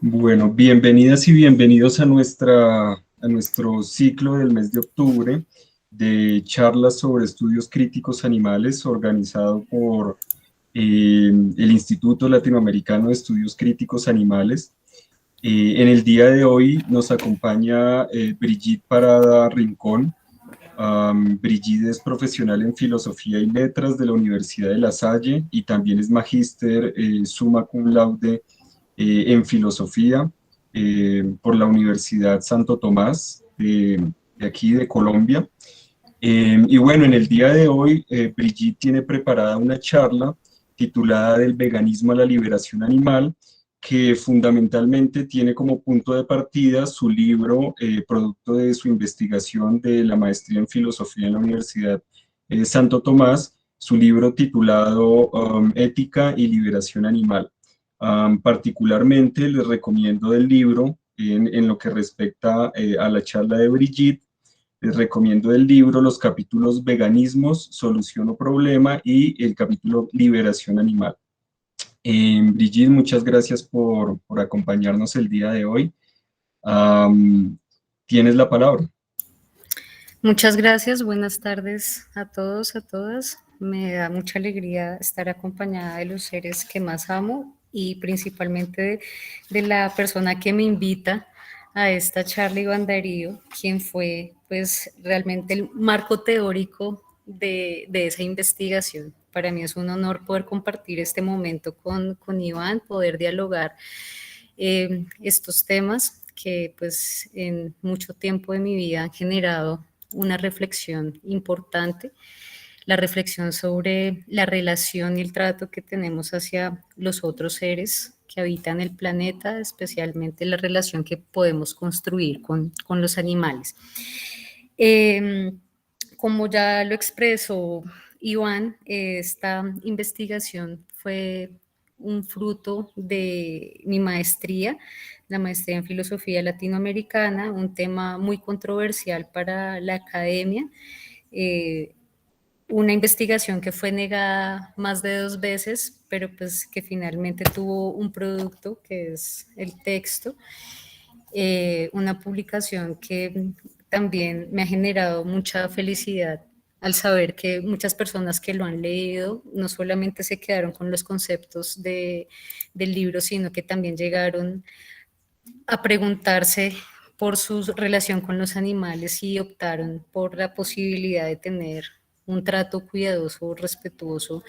Bueno, bienvenidas y bienvenidos a nuestro ciclo del mes de octubre de charlas sobre estudios críticos animales organizado por el Instituto Latinoamericano de Estudios Críticos Animales. En el día de hoy nos acompaña Brigitte Parada Rincón. Brigitte es profesional en Filosofía y Letras de la Universidad de La Salle y también es magíster summa cum laude en Filosofía por la Universidad Santo Tomás de aquí de Colombia. Y bueno, en el día de hoy, Brigitte tiene preparada una charla titulada Del veganismo a la liberación animal, que fundamentalmente tiene como punto de partida su libro, producto de su investigación de la maestría en filosofía en la Universidad Santo Tomás, su libro titulado Ética y liberación animal. Particularmente les recomiendo del libro, en lo que respecta a la charla de Brigitte, les recomiendo del libro los capítulos Veganismos, Solución o Problema y el capítulo Liberación Animal. Brigitte, muchas gracias por acompañarnos el día de hoy. Tienes la palabra. Muchas gracias, buenas tardes a todos, a todas. Me da mucha alegría estar acompañada de los seres que más amo y principalmente de la persona que me invita a esta charla, Iván Darío, quien fue pues realmente el marco teórico de esa investigación. Para mí es un honor poder compartir este momento con Iván, poder dialogar estos temas que pues en mucho tiempo de mi vida han generado una reflexión importante, la reflexión sobre la relación y el trato que tenemos hacia los otros seres que habitan el planeta, especialmente la relación que podemos construir con los animales. Como ya lo expresó Iván, esta investigación fue un fruto de mi maestría, la maestría en filosofía latinoamericana, un tema muy controversial para la academia, eh, una investigación que fue negada más de 2 veces, pero pues que finalmente tuvo un producto que es el texto, una publicación que también me ha generado mucha felicidad al saber que muchas personas que lo han leído no solamente se quedaron con los conceptos del libro, sino que también llegaron a preguntarse por su relación con los animales y optaron por la posibilidad de tener un trato cuidadoso, respetuoso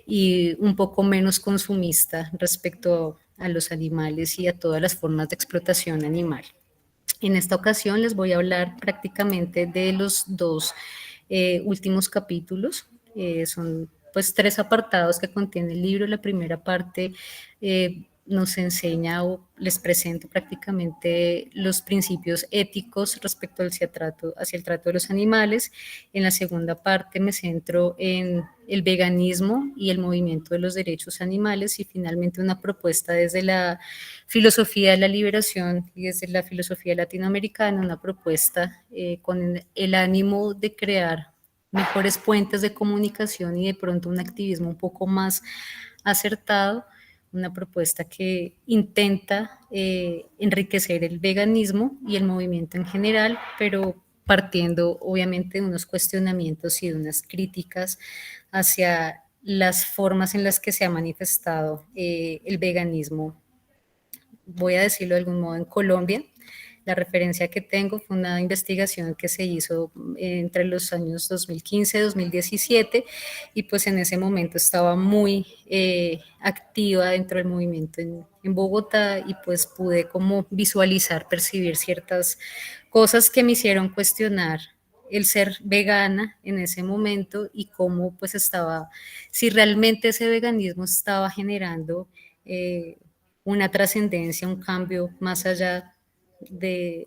y un poco menos consumista respecto a los animales y a todas las formas de explotación animal. En esta ocasión les voy a hablar prácticamente de los dos últimos capítulos. Son pues 3 apartados que contiene el libro. La primera parte nos enseña o les presento prácticamente los principios éticos respecto hacia el trato de los animales. En la segunda parte me centro en el veganismo y el movimiento de los derechos animales y finalmente una propuesta desde la filosofía de la liberación y desde la filosofía latinoamericana, una propuesta con el ánimo de crear mejores puentes de comunicación y de pronto un activismo un poco más acertado, una propuesta que intenta enriquecer el veganismo y el movimiento en general, pero partiendo obviamente de unos cuestionamientos y de unas críticas hacia las formas en las que se ha manifestado el veganismo, voy a decirlo de algún modo, en Colombia. La referencia que tengo fue una investigación que se hizo entre los años 2015 y 2017 y pues en ese momento estaba muy activa dentro del movimiento en Bogotá y pues pude como visualizar, percibir ciertas cosas que me hicieron cuestionar el ser vegana en ese momento y cómo pues estaba, si realmente ese veganismo estaba generando una trascendencia, un cambio más allá de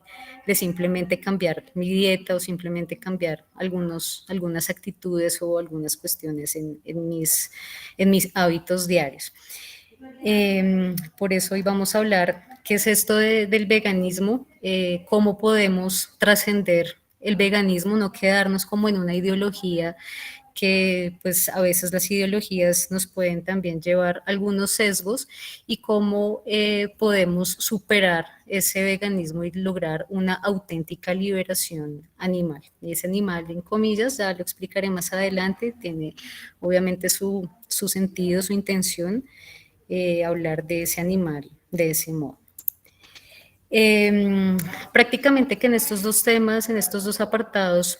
simplemente cambiar mi dieta o simplemente cambiar algunas actitudes o algunas cuestiones en mis hábitos diarios. Por eso hoy vamos a hablar qué es esto del veganismo, cómo podemos trascender el veganismo, no quedarnos como en una ideología que pues a veces las ideologías nos pueden también llevar algunos sesgos y cómo podemos superar ese veganismo y lograr una auténtica liberación animal. Y ese animal, en comillas, ya lo explicaré más adelante, tiene obviamente su sentido, su intención, hablar de ese animal de ese modo. Prácticamente que en estos dos temas, en estos dos apartados,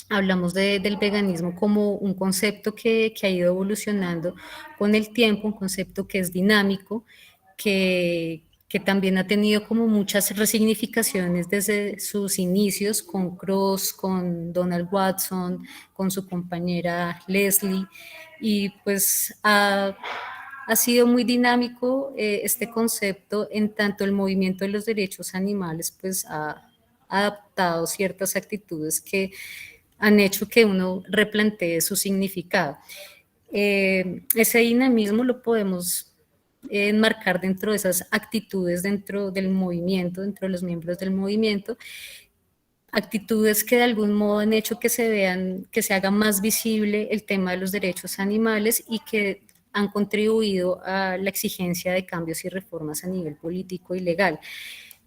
hablamos del veganismo como un concepto que ha ido evolucionando con el tiempo, un concepto que es dinámico, que también ha tenido como muchas resignificaciones desde sus inicios con Cross, con Donald Watson, con su compañera Leslie, y pues ha sido muy dinámico este concepto, en tanto el movimiento de los derechos animales pues ha adaptado ciertas actitudes que han hecho que uno replantee su significado. Ese dinamismo lo podemos enmarcar dentro de esas actitudes, dentro del movimiento, dentro de los miembros del movimiento, actitudes que de algún modo han hecho que se vean, que se haga más visible el tema de los derechos animales y que han contribuido a la exigencia de cambios y reformas a nivel político y legal.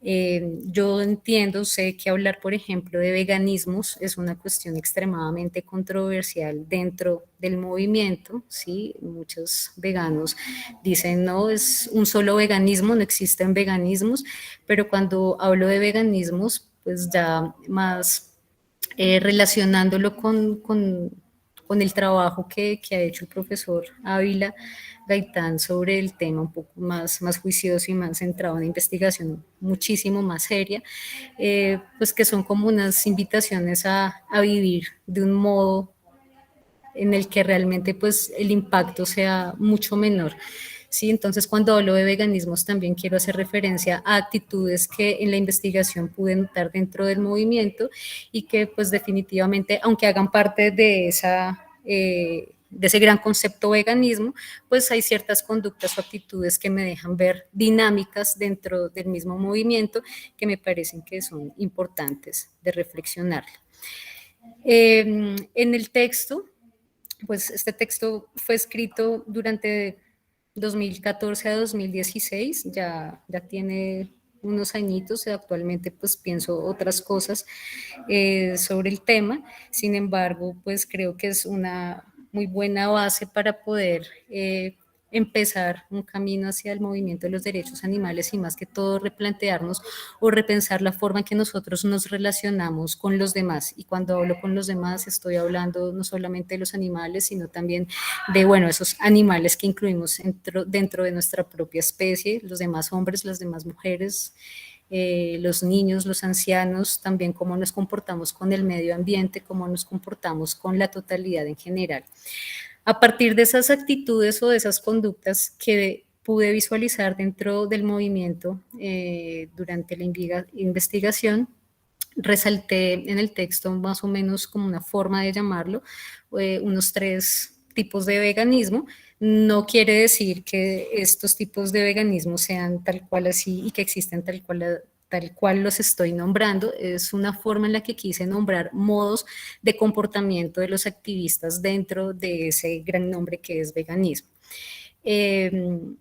Yo entiendo, sé que hablar, por ejemplo, de veganismos es una cuestión extremadamente controversial dentro del movimiento, ¿sí? Muchos veganos dicen, no, es un solo veganismo, no existen veganismos, pero cuando hablo de veganismos, pues ya más relacionándolo con el trabajo que ha hecho el profesor Ávila Gaitán sobre el tema un poco más juicioso y más centrado en investigación muchísimo más seria, pues que son como unas invitaciones a vivir de un modo en el que realmente pues el impacto sea mucho menor. Sí, entonces cuando hablo de veganismos también quiero hacer referencia a actitudes que en la investigación pude notar dentro del movimiento y que pues definitivamente, aunque hagan parte de de ese gran concepto veganismo, pues hay ciertas conductas o actitudes que me dejan ver dinámicas dentro del mismo movimiento que me parecen que son importantes de reflexionar. En el texto, pues este texto fue escrito durante 2014 a 2016, ya tiene unos añitos, actualmente pues pienso otras cosas sobre el tema, sin embargo pues creo que es una muy buena base para poder empezar un camino hacia el movimiento de los derechos animales y más que todo replantearnos o repensar la forma en que nosotros nos relacionamos con los demás. Y cuando hablo con los demás estoy hablando no solamente de los animales, sino también de, bueno, esos animales que incluimos dentro de nuestra propia especie, los demás hombres, las demás mujeres, los niños, los ancianos, también cómo nos comportamos con el medio ambiente, cómo nos comportamos con la totalidad en general. A partir de esas actitudes o de esas conductas que pude visualizar dentro del movimiento durante la investigación, resalté en el texto más o menos como una forma de llamarlo, unos 3 tipos de veganismo. No quiere decir que estos tipos de veganismo sean tal cual así y que existen tal cual los estoy nombrando, es una forma en la que quise nombrar modos de comportamiento de los activistas dentro de ese gran nombre que es veganismo. El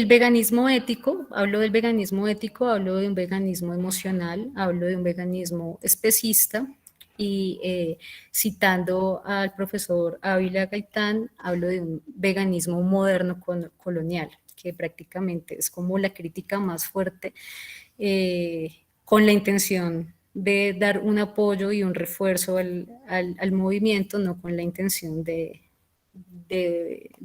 veganismo ético, hablo del veganismo ético, hablo de un veganismo emocional, hablo de un veganismo especista y citando al profesor Ávila Gaitán, hablo de un veganismo moderno colonial, que prácticamente es como la crítica más fuerte con la intención de dar un apoyo y un refuerzo al movimiento, no con la intención de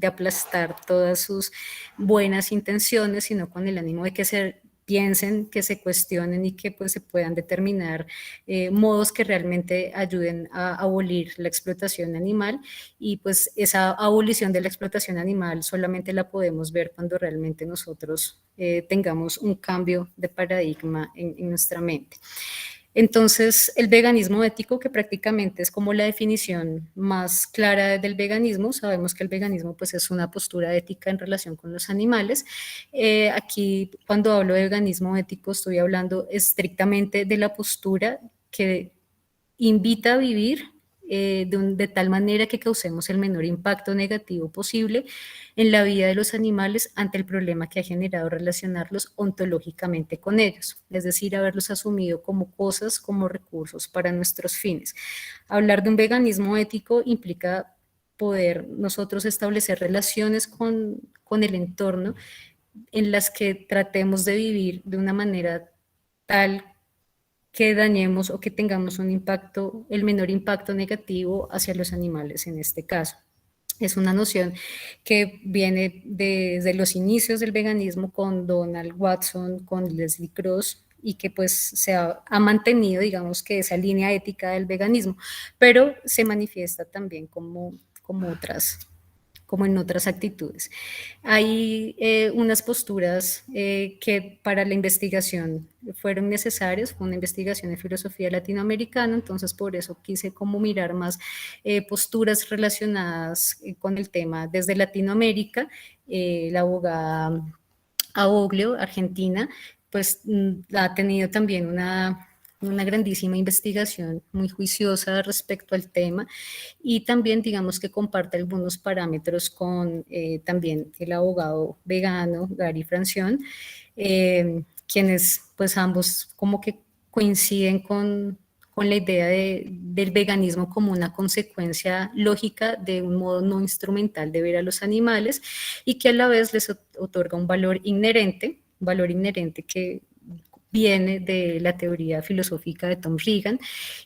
aplastar todas sus buenas intenciones, sino con el ánimo de que se piensen, que se cuestionen y que pues se puedan determinar modos que realmente ayuden a abolir la explotación animal y pues esa abolición de la explotación animal solamente la podemos ver cuando realmente nosotros tengamos un cambio de paradigma en nuestra mente. Entonces, el veganismo ético, que prácticamente es como la definición más clara del veganismo, sabemos que el veganismo pues, es una postura ética en relación con los animales. Aquí, cuando hablo de veganismo ético, estoy hablando estrictamente de la postura que invita a vivir de tal manera que causemos el menor impacto negativo posible en la vida de los animales ante el problema que ha generado relacionarlos ontológicamente con ellos, es decir, haberlos asumido como cosas, como recursos para nuestros fines. Hablar de un veganismo ético implica poder nosotros establecer relaciones con el entorno en las que tratemos de vivir de una manera tal que dañemos o que tengamos un impacto, el menor impacto negativo hacia los animales en este caso. Es una noción que viene desde los inicios del veganismo con Donald Watson, con Leslie Cross, y que pues ha mantenido, digamos, que esa línea ética del veganismo, pero se manifiesta también como en otras actitudes. Hay unas posturas que para la investigación fueron necesarias, fue una investigación de filosofía latinoamericana, entonces por eso quise como mirar más posturas relacionadas con el tema desde Latinoamérica. La abogada Aboglio, Argentina, pues ha tenido también una grandísima investigación muy juiciosa respecto al tema y también digamos que comparte algunos parámetros con también el abogado vegano Gary Francione, quienes pues ambos como que coinciden con la idea del veganismo como una consecuencia lógica de un modo no instrumental de ver a los animales y que a la vez les otorga un valor inherente que viene de la teoría filosófica de Tom Regan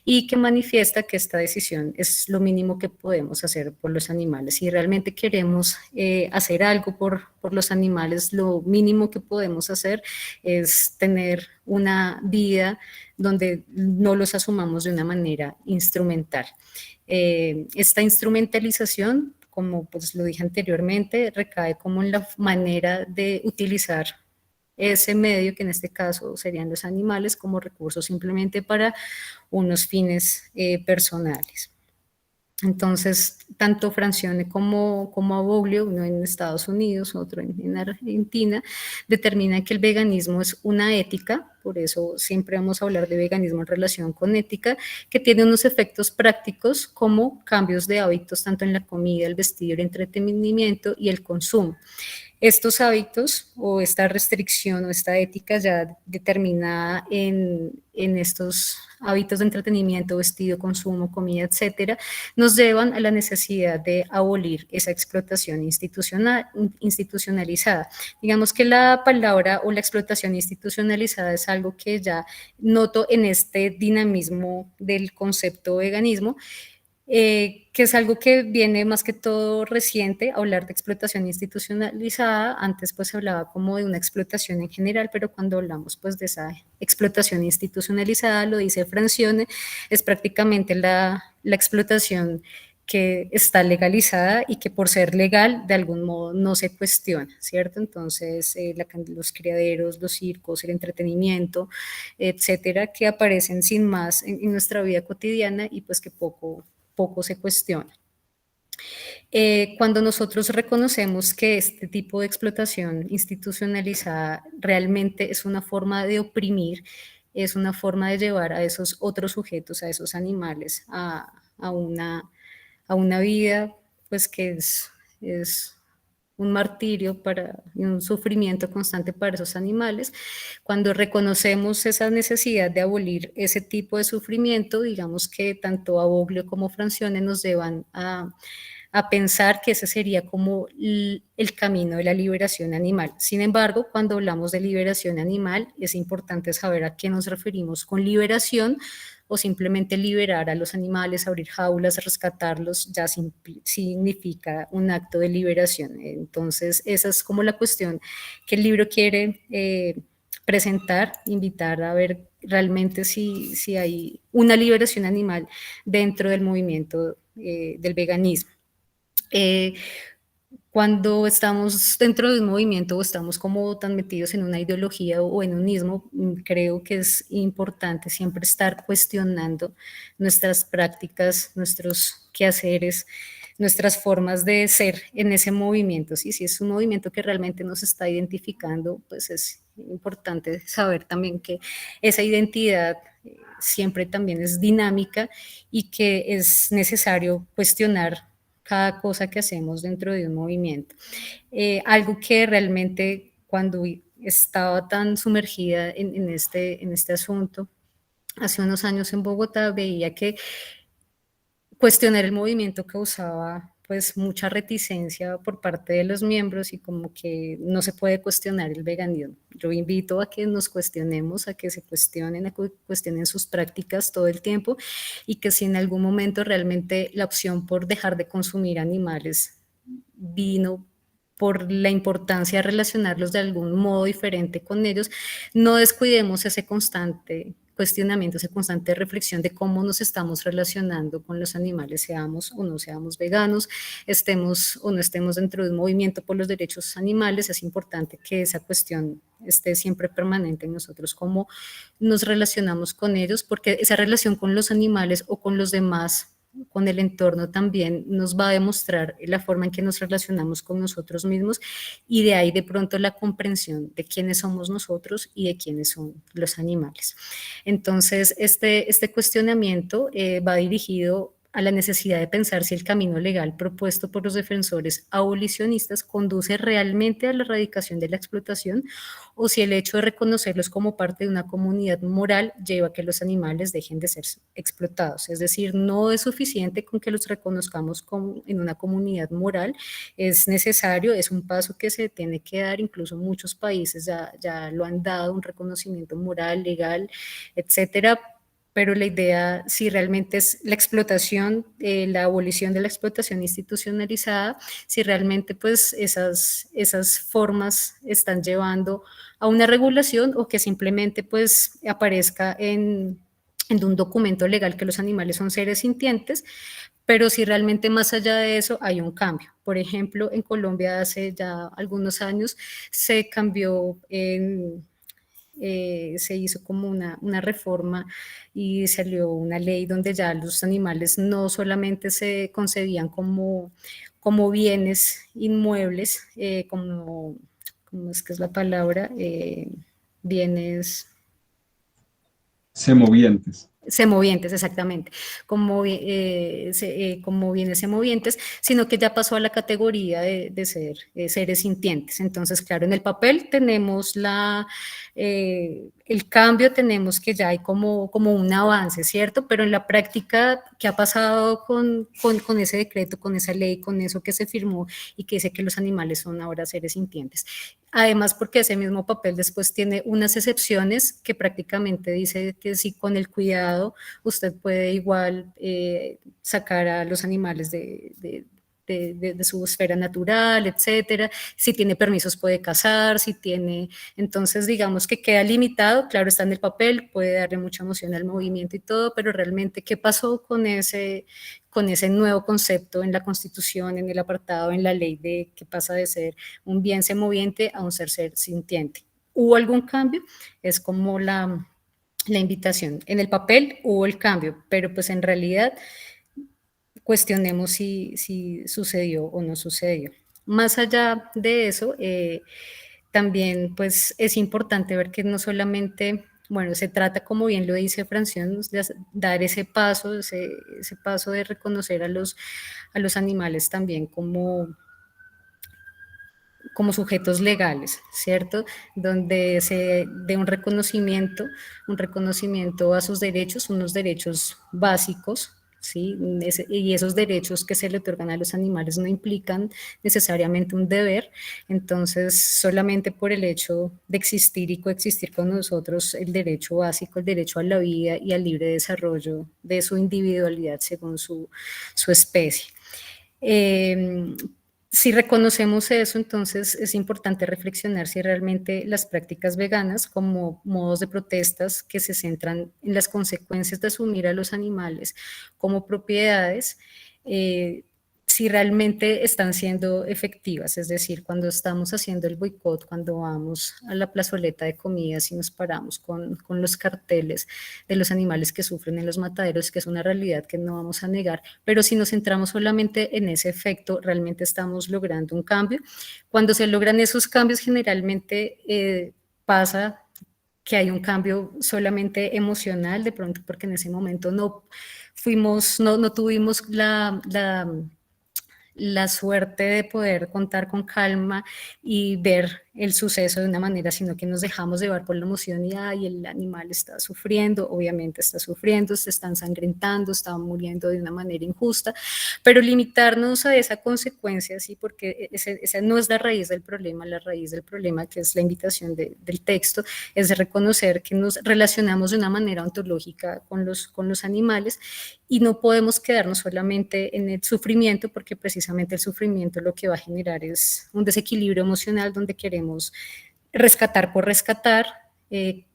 y que manifiesta que esta decisión es lo mínimo que podemos hacer por los animales. Si realmente queremos hacer algo por los animales, lo mínimo que podemos hacer es tener una vida donde no los asumamos de una manera instrumental. Esta instrumentalización, como pues lo dije anteriormente, recae como en la manera de utilizar ese medio, que en este caso serían los animales, como recursos simplemente para unos fines personales. Entonces, tanto Francione como Aboglio, uno en Estados Unidos, otro en Argentina, determinan que el veganismo es una ética, por eso siempre vamos a hablar de veganismo en relación con ética, que tiene unos efectos prácticos como cambios de hábitos tanto en la comida, el vestido, el entretenimiento y el consumo. Estos hábitos o esta restricción o esta ética ya determinada en estos hábitos de entretenimiento, vestido, consumo, comida, etcétera, nos llevan a la necesidad de abolir esa explotación institucionalizada. Digamos que la palabra o la explotación institucionalizada es algo que ya noto en este dinamismo del concepto veganismo, que es algo que viene más que todo reciente, hablar de explotación institucionalizada. Antes pues se hablaba como de una explotación en general, pero cuando hablamos pues de esa explotación institucionalizada, lo dice Francione, es prácticamente la explotación que está legalizada y que por ser legal de algún modo no se cuestiona, ¿cierto? Entonces los criaderos, los circos, el entretenimiento, etcétera, que aparecen sin más en nuestra vida cotidiana y pues que poco se cuestiona. Cuando nosotros reconocemos que este tipo de explotación institucionalizada realmente es una forma de oprimir, es una forma de llevar a esos otros sujetos, a esos animales, a una vida pues que es un martirio y un sufrimiento constante para esos animales. Cuando reconocemos esa necesidad de abolir ese tipo de sufrimiento, digamos que tanto Aboglio como Francione nos llevan a pensar que ese sería como el camino de la liberación animal. Sin embargo, cuando hablamos de liberación animal, es importante saber a qué nos referimos con liberación, o simplemente liberar a los animales, abrir jaulas, rescatarlos, ya significa un acto de liberación. Entonces, esa es como la cuestión que el libro quiere presentar, invitar a ver realmente si hay una liberación animal dentro del movimiento del veganismo. Cuando estamos dentro de un movimiento o estamos como tan metidos en una ideología o en un ismo, creo que es importante siempre estar cuestionando nuestras prácticas, nuestros quehaceres, nuestras formas de ser en ese movimiento. ¿Sí? Si es un movimiento que realmente nos está identificando, pues es importante saber también que esa identidad siempre también es dinámica y que es necesario cuestionar cada cosa que hacemos dentro de un movimiento. Algo que realmente cuando estaba tan sumergida en este asunto, hace unos años en Bogotá, veía que cuestionar el movimiento causaba pues mucha reticencia por parte de los miembros y como que no se puede cuestionar el veganismo. Yo invito a que nos cuestionemos, a que se cuestionen, a que cuestionen sus prácticas todo el tiempo y que si en algún momento realmente la opción por dejar de consumir animales vino por la importancia de relacionarlos de algún modo diferente con ellos, no descuidemos ese constante cuestionamiento, esa constante reflexión de cómo nos estamos relacionando con los animales, seamos o no seamos veganos, estemos o no estemos dentro de un movimiento por los derechos animales, es importante que esa cuestión esté siempre permanente en nosotros, cómo nos relacionamos con ellos, porque esa relación con los animales o con los demás, con el entorno también nos va a demostrar la forma en que nos relacionamos con nosotros mismos y de ahí de pronto la comprensión de quiénes somos nosotros y de quiénes son los animales. Entonces, este cuestionamiento va dirigido a la necesidad de pensar si el camino legal propuesto por los defensores abolicionistas conduce realmente a la erradicación de la explotación o si el hecho de reconocerlos como parte de una comunidad moral lleva a que los animales dejen de ser explotados. Es decir, no es suficiente con que los reconozcamos como en una comunidad moral, es necesario, es un paso que se tiene que dar, incluso muchos países ya lo han dado, un reconocimiento moral, legal, etcétera, pero la idea, si realmente es la explotación, la abolición de la explotación institucionalizada, si realmente pues esas formas están llevando a una regulación o que simplemente pues aparezca en un documento legal que los animales son seres sintientes, pero si realmente más allá de eso hay un cambio. Por ejemplo, en Colombia hace ya algunos años se cambió se hizo como una reforma y salió una ley donde ya los animales no solamente se concebían como bienes inmuebles, ¿cómo es que es la palabra? Bienes Semovientes. semovientes, exactamente, como bienes semovientes, sino que ya pasó a la categoría de ser seres sintientes. Entonces, claro, en el papel tenemos el cambio, tenemos que ya hay como un avance, ¿cierto? Pero en la práctica, ¿qué ha pasado con ese decreto, con esa ley, con eso que se firmó y que dice que los animales son ahora seres sintientes? Además, porque ese mismo papel después tiene unas excepciones que prácticamente dice que si con el cuidado usted puede igual sacar a los animales de su esfera natural, etcétera. Si tiene permisos puede cazar, si tiene, entonces digamos que queda limitado, claro está en el papel, puede darle mucha emoción al movimiento y todo, pero realmente ¿qué pasó con ese nuevo concepto en la Constitución, en el apartado, en la ley de que pasa de ser un bien semoviente a un ser sintiente? ¿Hubo algún cambio? Es como la invitación. En el papel hubo el cambio, pero pues en realidad cuestionemos si sucedió o no sucedió. Más allá de eso, también pues es importante ver que no solamente, bueno, se trata, como bien lo dice Francione, de dar ese paso de reconocer a los animales también como sujetos legales, ¿cierto? Donde se dé un reconocimiento a sus derechos, unos derechos básicos, ¿sí? Y esos derechos que se le otorgan a los animales no implican necesariamente un deber, entonces solamente por el hecho de existir y coexistir con nosotros, el derecho básico, el derecho a la vida y al libre desarrollo de su individualidad según su especie. Si reconocemos eso, entonces es importante reflexionar si realmente las prácticas veganas como modos de protestas que se centran en las consecuencias de asumir a los animales como propiedades, si realmente están siendo efectivas, es decir, cuando estamos haciendo el boicot, cuando vamos a la plazoleta de comidas y nos paramos con los carteles de los animales que sufren en los mataderos, que es una realidad que no vamos a negar, pero si nos centramos solamente en ese efecto, realmente estamos logrando un cambio. Cuando se logran esos cambios, generalmente pasa que hay un cambio solamente emocional, de pronto porque en ese momento no tuvimos la suerte de poder contar con calma y ver el suceso de una manera, sino que nos dejamos llevar por la emoción y ay, el animal está sufriendo, obviamente está sufriendo, se está ensangrentando, está muriendo de una manera injusta, pero limitarnos a esa consecuencia, sí, porque esa no es la raíz del problema que es la invitación del texto, es de reconocer que nos relacionamos de una manera ontológica con los animales y no podemos quedarnos solamente en el sufrimiento, porque precisamente el sufrimiento lo que va a generar es un desequilibrio emocional donde queremos rescatar por rescatar,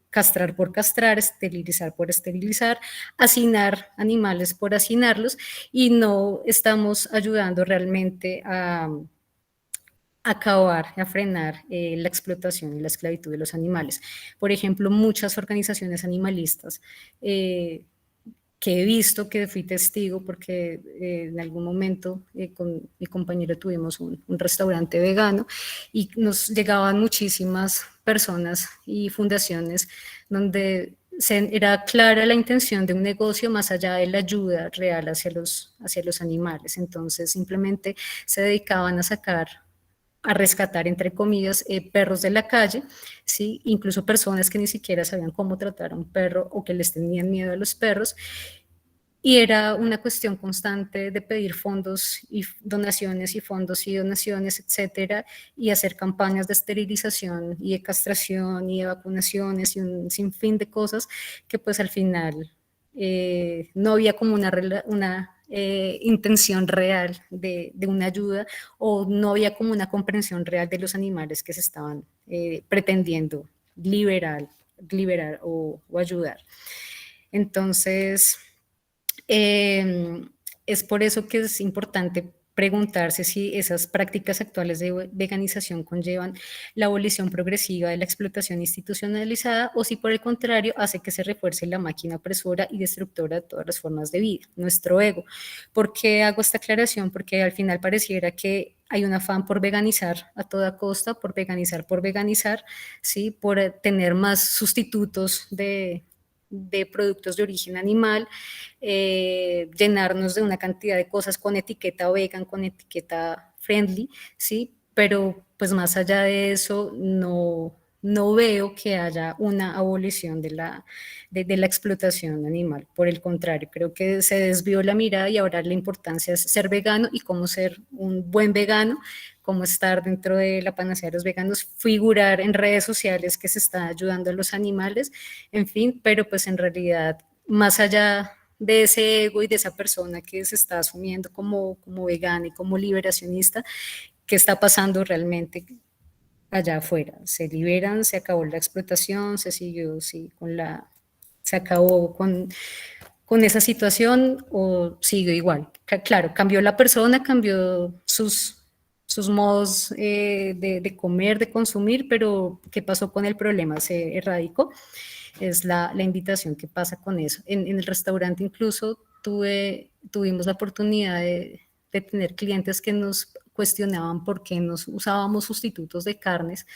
castrar por castrar, esterilizar por esterilizar, hacinar animales por hacinarlos y no estamos ayudando realmente a acabar, a frenar la explotación y la esclavitud de los animales. Por ejemplo, muchas organizaciones animalistas que he visto, que fui testigo, porque en algún momento con mi compañero tuvimos un restaurante vegano y nos llegaban muchísimas personas y fundaciones donde era clara la intención de un negocio más allá de la ayuda real hacia los animales. Entonces simplemente se dedicaban a sacar a rescatar, entre comillas, perros de la calle, ¿sí? Incluso personas que ni siquiera sabían cómo tratar a un perro o que les tenían miedo a los perros, y era una cuestión constante de pedir fondos y donaciones y fondos y donaciones, etcétera, y hacer campañas de esterilización y de castración y de vacunaciones y un sinfín de cosas que pues al final no había como una intención real de una ayuda o no había como una comprensión real de los animales que se estaban pretendiendo liberar o ayudar. Entonces, es por eso que es importante preguntarse si esas prácticas actuales de veganización conllevan la abolición progresiva de la explotación institucionalizada o si por el contrario hace que se refuerce la máquina opresora y destructora de todas las formas de vida, nuestro ego. ¿Por qué hago esta aclaración? Porque al final pareciera que hay un afán por veganizar a toda costa, por veganizar, ¿sí? Por tener más sustitutos de productos de origen animal, llenarnos de una cantidad de cosas con etiqueta vegan, con etiqueta friendly, ¿sí? Pero pues más allá de eso, no veo que haya una abolición de la explotación animal. Por el contrario, creo que se desvió la mirada y ahora la importancia es ser vegano y cómo ser un buen vegano, cómo estar dentro de la panacea de los veganos, figurar en redes sociales que se está ayudando a los animales, en fin, pero pues en realidad, más allá de ese ego y de esa persona que se está asumiendo como vegana y como liberacionista, ¿qué está pasando realmente allá afuera? ¿Se liberan? ¿Se acabó la explotación? ¿Se siguió sí, se acabó con esa situación o sigue igual? Claro, cambió la persona, cambió sus modos de comer, de consumir, pero ¿qué pasó con el problema? ¿Se erradicó? Es la invitación que pasa con eso. En el restaurante incluso tuvimos la oportunidad de tener clientes que nos cuestionaban por qué nos usábamos sustitutos de carnes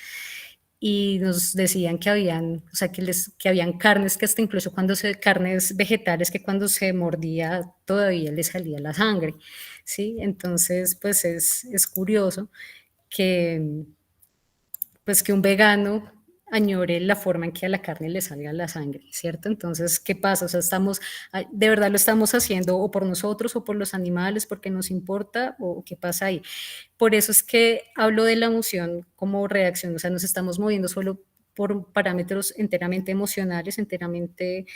y nos decían que habían, o sea, que habían carnes que hasta incluso carnes vegetales que cuando se mordía todavía le salía la sangre, ¿sí? Entonces, pues es curioso que, pues que un vegano añore la forma en que a la carne le salga la sangre, ¿cierto? Entonces, ¿qué pasa? O sea, de verdad lo estamos haciendo o por nosotros o por los animales porque nos importa o qué pasa ahí. Por eso es que hablo de la emoción como reacción, o sea, nos estamos moviendo solo por parámetros enteramente emocionales, enteramente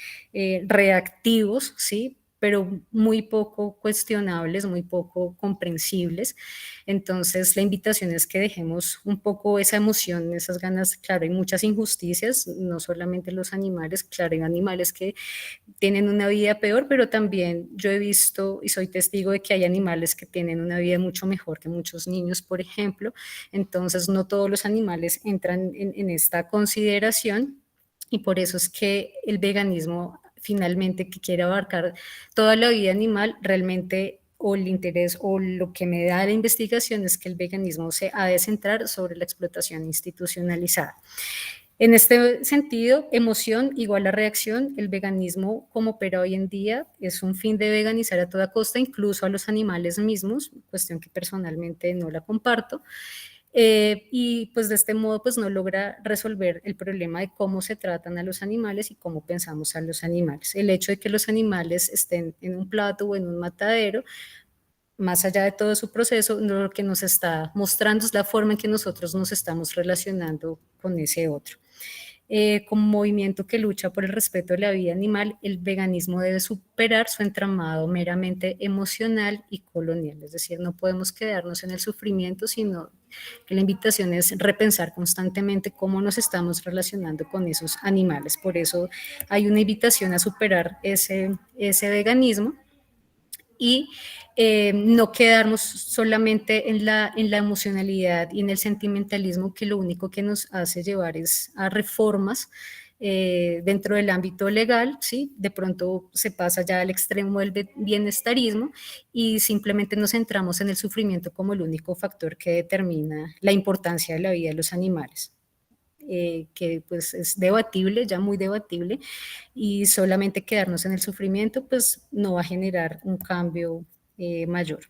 reactivos, ¿sí? Pero muy poco cuestionables, muy poco comprensibles. Entonces, la invitación es que dejemos un poco esa emoción, esas ganas. Claro, hay muchas injusticias, no solamente los animales, claro, hay animales que tienen una vida peor, pero también yo he visto y soy testigo de que hay animales que tienen una vida mucho mejor que muchos niños, por ejemplo. Entonces, no todos los animales entran en esta consideración y por eso es que el veganismo finalmente que quiere abarcar toda la vida animal realmente o el interés o lo que me da la investigación es que el veganismo se ha de centrar sobre la explotación institucionalizada. En este sentido, emoción igual a reacción, el veganismo como opera hoy en día es un fin de veganizar a toda costa, incluso a los animales mismos, cuestión que personalmente no la comparto, y pues de este modo pues no logra resolver el problema de cómo se tratan a los animales y cómo pensamos a los animales. El hecho de que los animales estén en un plato o en un matadero, más allá de todo su proceso, lo que nos está mostrando es la forma en que nosotros nos estamos relacionando con ese otro. Como movimiento que lucha por el respeto de la vida animal, el veganismo debe superar su entramado meramente emocional y colonial. Es decir, no podemos quedarnos en el sufrimiento, sino que la invitación es repensar constantemente cómo nos estamos relacionando con esos animales. Por eso hay una invitación a superar ese veganismo y no quedarnos solamente en la emocionalidad y en el sentimentalismo, que lo único que nos hace llevar es a reformas dentro del ámbito legal, ¿sí? De pronto se pasa ya al extremo del bienestarismo y simplemente nos centramos en el sufrimiento como el único factor que determina la importancia de la vida de los animales. Que pues es debatible, ya muy debatible, y solamente quedarnos en el sufrimiento pues no va a generar un cambio mayor.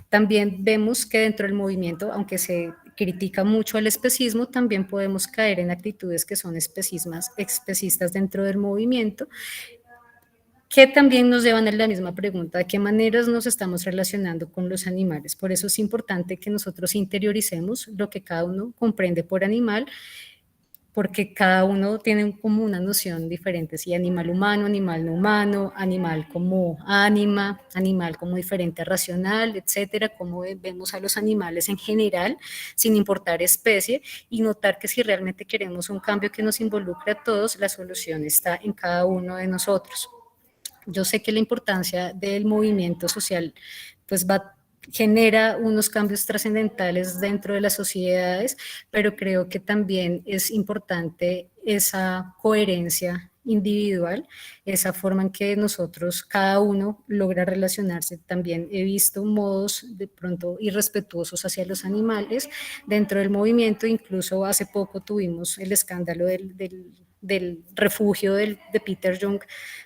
También vemos que dentro del movimiento, aunque se critica mucho al especismo, también podemos caer en actitudes que son especistas dentro del movimiento, que también nos llevan a la misma pregunta: ¿de qué maneras nos estamos relacionando con los animales? Por eso es importante que nosotros interioricemos lo que cada uno comprende por animal, porque cada uno tiene como una noción diferente, si animal humano, animal no humano, animal como ánima, animal como diferente a racional, etcétera, cómo vemos a los animales en general, sin importar especie, y notar que si realmente queremos un cambio que nos involucre a todos, la solución está en cada uno de nosotros. Yo sé que la importancia del movimiento social pues genera unos cambios trascendentales dentro de las sociedades, pero creo que también es importante esa coherencia individual, esa forma en que nosotros, cada uno, logra relacionarse. También he visto modos de pronto irrespetuosos hacia los animales dentro del movimiento. Incluso hace poco tuvimos el escándalo del refugio de Peter Jung,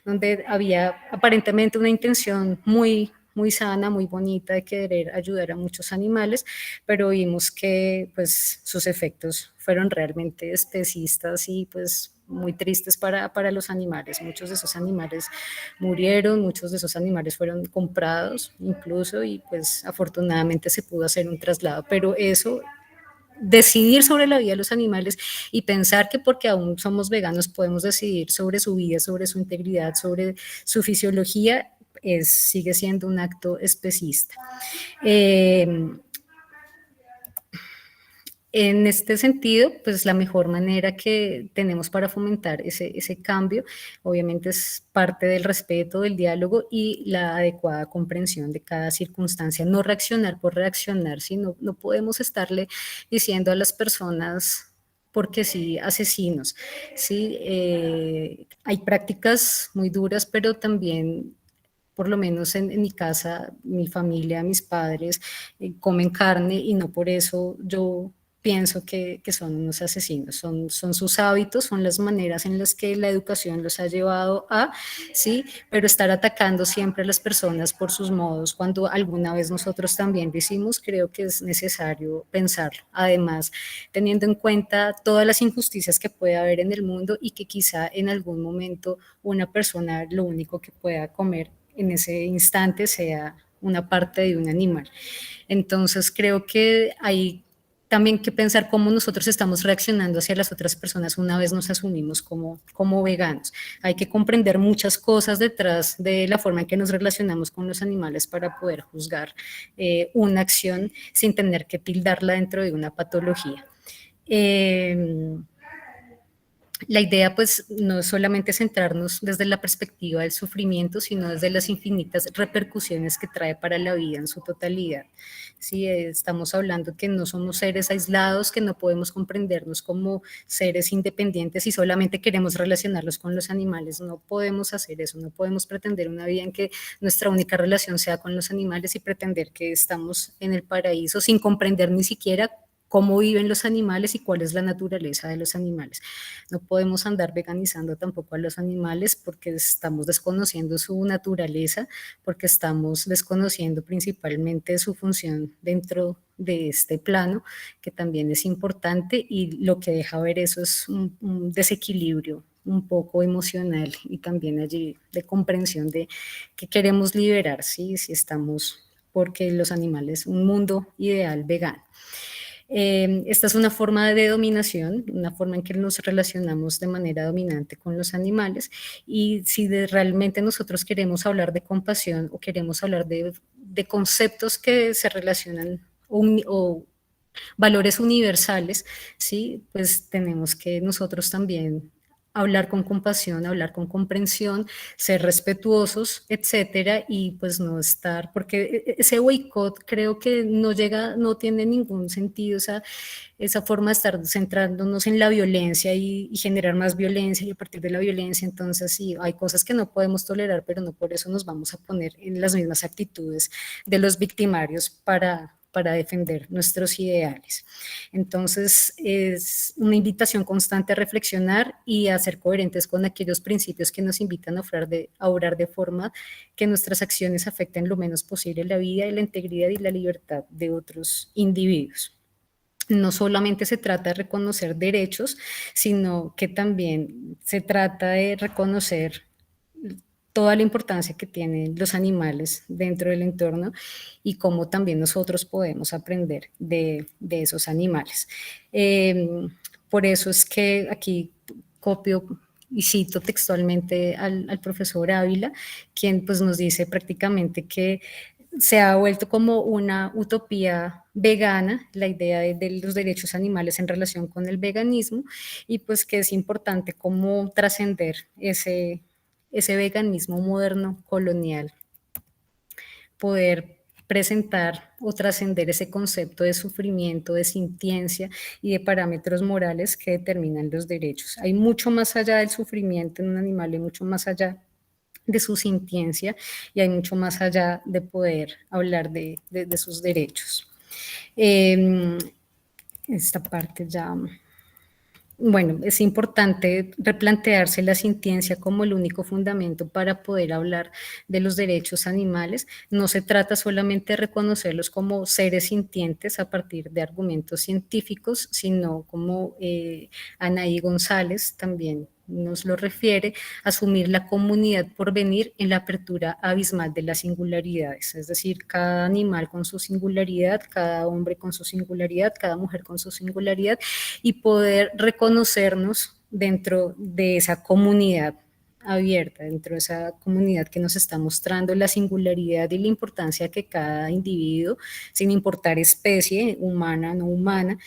donde había aparentemente una intención muy sana, muy bonita de querer ayudar a muchos animales, pero vimos que pues sus efectos fueron realmente especistas y pues muy tristes para los animales. Muchos de esos animales murieron, muchos de esos animales fueron comprados incluso, y pues afortunadamente se pudo hacer un traslado, pero eso, decidir sobre la vida de los animales y pensar que porque aún somos veganos podemos decidir sobre su vida, sobre su integridad, sobre su fisiología, sigue siendo un acto especista. En este sentido, pues la mejor manera que tenemos para fomentar ese cambio, obviamente, es parte del respeto, del diálogo y la adecuada comprensión de cada circunstancia. No reaccionar por reaccionar, sino no podemos estarle diciendo a las personas porque sí, asesinos. ¿Sí? Hay prácticas muy duras, pero también por lo menos en mi casa, mi familia, mis padres comen carne y no por eso yo pienso que son unos asesinos, son sus hábitos, son las maneras en las que la educación los ha llevado a, sí, pero estar atacando siempre a las personas por sus modos, cuando alguna vez nosotros también lo hicimos, creo que es necesario pensarlo. Además, teniendo en cuenta todas las injusticias que puede haber en el mundo y que quizá en algún momento una persona lo único que pueda comer en ese instante sea una parte de un animal. Entonces creo que hay también que pensar cómo nosotros estamos reaccionando hacia las otras personas una vez nos asumimos como veganos. Hay que comprender muchas cosas detrás de la forma en que nos relacionamos con los animales para poder juzgar una acción sin tener que tildarla dentro de una patología. La idea pues no es solamente centrarnos desde la perspectiva del sufrimiento, sino desde las infinitas repercusiones que trae para la vida en su totalidad. Sí, estamos hablando que no somos seres aislados, que no podemos comprendernos como seres independientes y solamente queremos relacionarlos con los animales. No podemos hacer eso, no podemos pretender una vida en que nuestra única relación sea con los animales y pretender que estamos en el paraíso sin comprender ni siquiera cómo viven los animales y cuál es la naturaleza de los animales. No podemos andar veganizando tampoco a los animales porque estamos desconociendo su naturaleza, porque estamos desconociendo principalmente su función dentro de este plano, que también es importante, y lo que deja ver eso es un desequilibrio un poco emocional y también allí de comprensión de que queremos liberar, ¿sí? Si estamos, porque los animales, un mundo ideal vegano. Esta es una forma de dominación, una forma en que nos relacionamos de manera dominante con los animales, y si realmente nosotros queremos hablar de compasión o queremos hablar de conceptos que se relacionan o valores universales, ¿sí? Pues tenemos que nosotros también hablar con compasión, hablar con comprensión, ser respetuosos, etcétera, y pues no estar, porque ese boicot creo que no llega, no tiene ningún sentido, esa forma de estar centrándonos en la violencia y generar más violencia, y a partir de la violencia, entonces sí, hay cosas que no podemos tolerar, pero no por eso nos vamos a poner en las mismas actitudes de los victimarios para defender nuestros ideales. Entonces, es una invitación constante a reflexionar y a ser coherentes con aquellos principios que nos invitan a obrar de forma que nuestras acciones afecten lo menos posible la vida y la integridad y la libertad de otros individuos. No solamente se trata de reconocer derechos, sino que también se trata de reconocer toda la importancia que tienen los animales dentro del entorno y cómo también nosotros podemos aprender de esos animales. Por eso es que aquí copio y cito textualmente al profesor Ávila, quien pues nos dice prácticamente que se ha vuelto como una utopía vegana, la idea de los derechos animales en relación con el veganismo, y pues que es importante cómo trascender ese veganismo moderno colonial, poder presentar o trascender ese concepto de sufrimiento, de sintiencia y de parámetros morales que determinan los derechos. Hay mucho más allá del sufrimiento en un animal, hay mucho más allá de su sintiencia y hay mucho más allá de poder hablar de sus derechos. Esta parte ya... Bueno, es importante replantearse la sintiencia como el único fundamento para poder hablar de los derechos animales. No se trata solamente de reconocerlos como seres sintientes a partir de argumentos científicos, sino como Anaí González también nos lo refiere, asumir la comunidad por venir en la apertura abismal de las singularidades, es decir, cada animal con su singularidad, cada hombre con su singularidad, cada mujer con su singularidad, y poder reconocernos dentro de esa comunidad abierta, dentro de esa comunidad que nos está mostrando la singularidad y la importancia que cada individuo, sin importar especie, humana, no humana,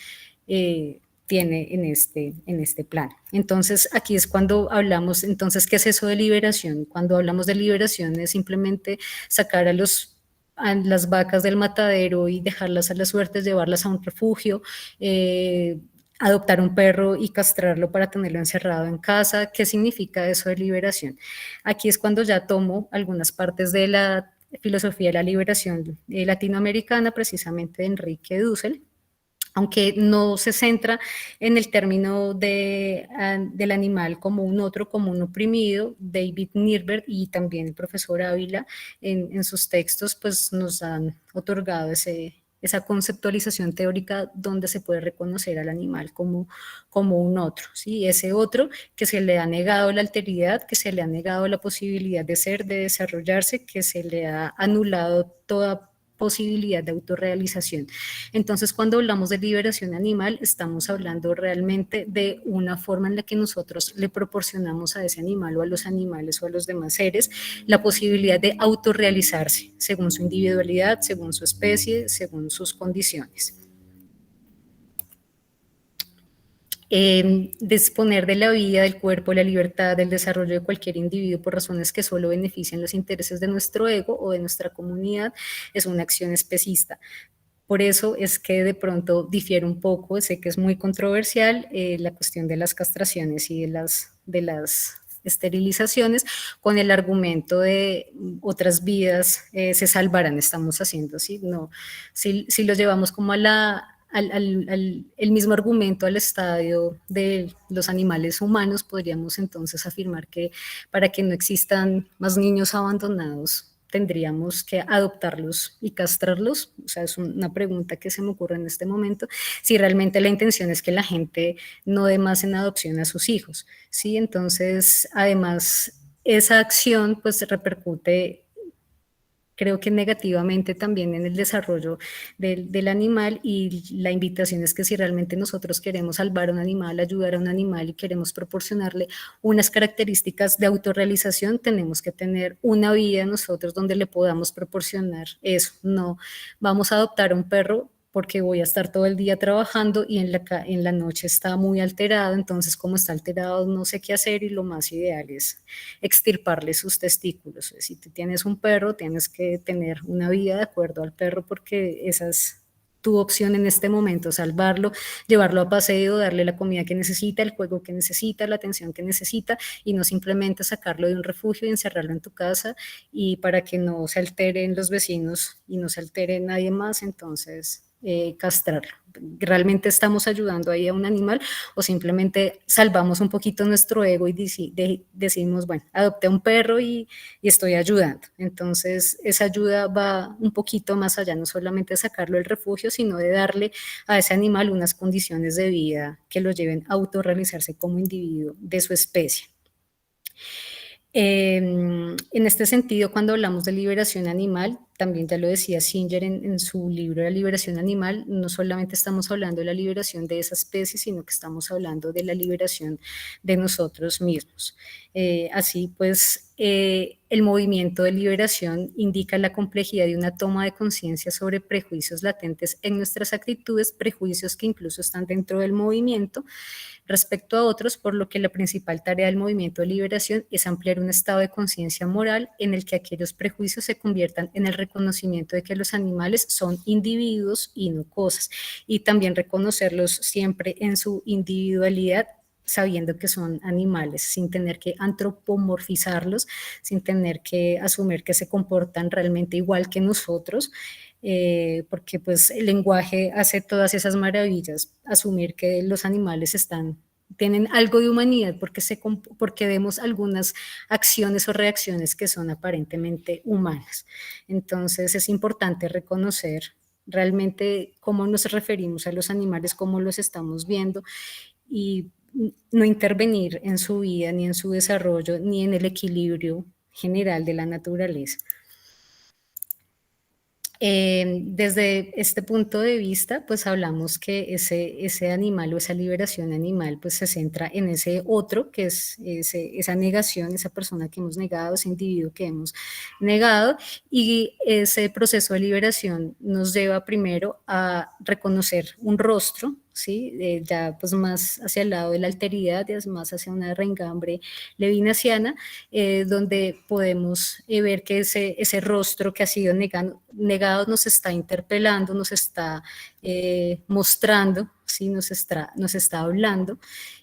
tiene en este plan. Entonces, aquí es cuando hablamos, entonces, ¿qué es eso de liberación? Cuando hablamos de liberación es simplemente sacar a las vacas del matadero y dejarlas a la suerte, llevarlas a un refugio, adoptar un perro y castrarlo para tenerlo encerrado en casa. ¿Qué significa eso de liberación? Aquí es cuando ya tomo algunas partes de la filosofía de la liberación latinoamericana, precisamente de Enrique Dussel, aunque no se centra en el término del animal como un otro, como un oprimido. David Nirbert y también el profesor Ávila en sus textos pues nos han otorgado esa conceptualización teórica donde se puede reconocer al animal como un otro, ¿sí? Ese otro que se le ha negado la alteridad, que se le ha negado la posibilidad de ser, de desarrollarse, que se le ha anulado toda posibilidad de autorrealización. Entonces, cuando hablamos de liberación animal, estamos hablando realmente de una forma en la que nosotros le proporcionamos a ese animal o a los animales o a los demás seres la posibilidad de autorrealizarse según su individualidad, según su especie, según sus condiciones. Disponer de la vida, del cuerpo, la libertad, del desarrollo de cualquier individuo por razones que solo benefician los intereses de nuestro ego o de nuestra comunidad es una acción especista. Por eso es que de pronto difiere un poco, sé que es muy controversial, la cuestión de las castraciones y de las esterilizaciones con el argumento de otras vidas se salvarán, estamos haciendo, ¿sí? No, si lo llevamos como a el mismo argumento al estadio de los animales humanos, podríamos entonces afirmar que para que no existan más niños abandonados, tendríamos que adoptarlos y castrarlos. O sea, es una pregunta que se me ocurre en este momento, si realmente la intención es que la gente no dé más en adopción a sus hijos, ¿sí? Entonces, además, esa acción pues repercute, creo que negativamente también en el desarrollo del animal, y la invitación es que si realmente nosotros queremos salvar a un animal, ayudar a un animal y queremos proporcionarle unas características de autorrealización, tenemos que tener una vida nosotros donde le podamos proporcionar eso. No vamos a adoptar a un perro porque voy a estar todo el día trabajando y en la noche está muy alterado, entonces como está alterado no sé qué hacer y lo más ideal es extirparle sus testículos. Si tú tienes un perro, tienes que tener una vida de acuerdo al perro porque esa es tu opción en este momento, salvarlo, llevarlo a paseo, darle la comida que necesita, el juego que necesita, la atención que necesita, y no simplemente sacarlo de un refugio y encerrarlo en tu casa y para que no se alteren los vecinos y no se altere nadie más, entonces castrarlo. ¿Realmente estamos ayudando ahí a un animal o simplemente salvamos un poquito nuestro ego y decimos, bueno, adopté un perro y estoy ayudando? Entonces, esa ayuda va un poquito más allá, no solamente de sacarlo del refugio, sino de darle a ese animal unas condiciones de vida que lo lleven a autorrealizarse como individuo de su especie. En este sentido, cuando hablamos de liberación animal, también ya lo decía Singer en su libro La liberación animal, no solamente estamos hablando de la liberación de esa especie, sino que estamos hablando de la liberación de nosotros mismos. Así pues, el movimiento de liberación indica la complejidad de una toma de conciencia sobre prejuicios latentes en nuestras actitudes, prejuicios que incluso están dentro del movimiento respecto a otros, por lo que la principal tarea del movimiento de liberación es ampliar un estado de conciencia moral en el que aquellos prejuicios se conviertan en el reconocimiento de que los animales son individuos y no cosas, y también reconocerlos siempre en su individualidad, sabiendo que son animales, sin tener que antropomorfizarlos, sin tener que asumir que se comportan realmente igual que nosotros, porque pues el lenguaje hace todas esas maravillas, asumir que los animales tienen algo de humanidad porque vemos algunas acciones o reacciones que son aparentemente humanas. Entonces es importante reconocer realmente cómo nos referimos a los animales, cómo los estamos viendo, y no intervenir en su vida, ni en su desarrollo, ni en el equilibrio general de la naturaleza. Desde este punto de vista, pues hablamos que ese animal o esa liberación animal pues se centra en ese otro, que es esa negación, esa persona que hemos negado, ese individuo que hemos negado, y ese proceso de liberación nos lleva primero a reconocer un rostro, ¿sí? Ya pues más hacia el lado de la alteridad, ya más hacia una reengambre levinasiana, donde podemos ver que ese rostro que ha sido negado nos está interpelando, nos está mostrando, ¿sí? nos está hablando,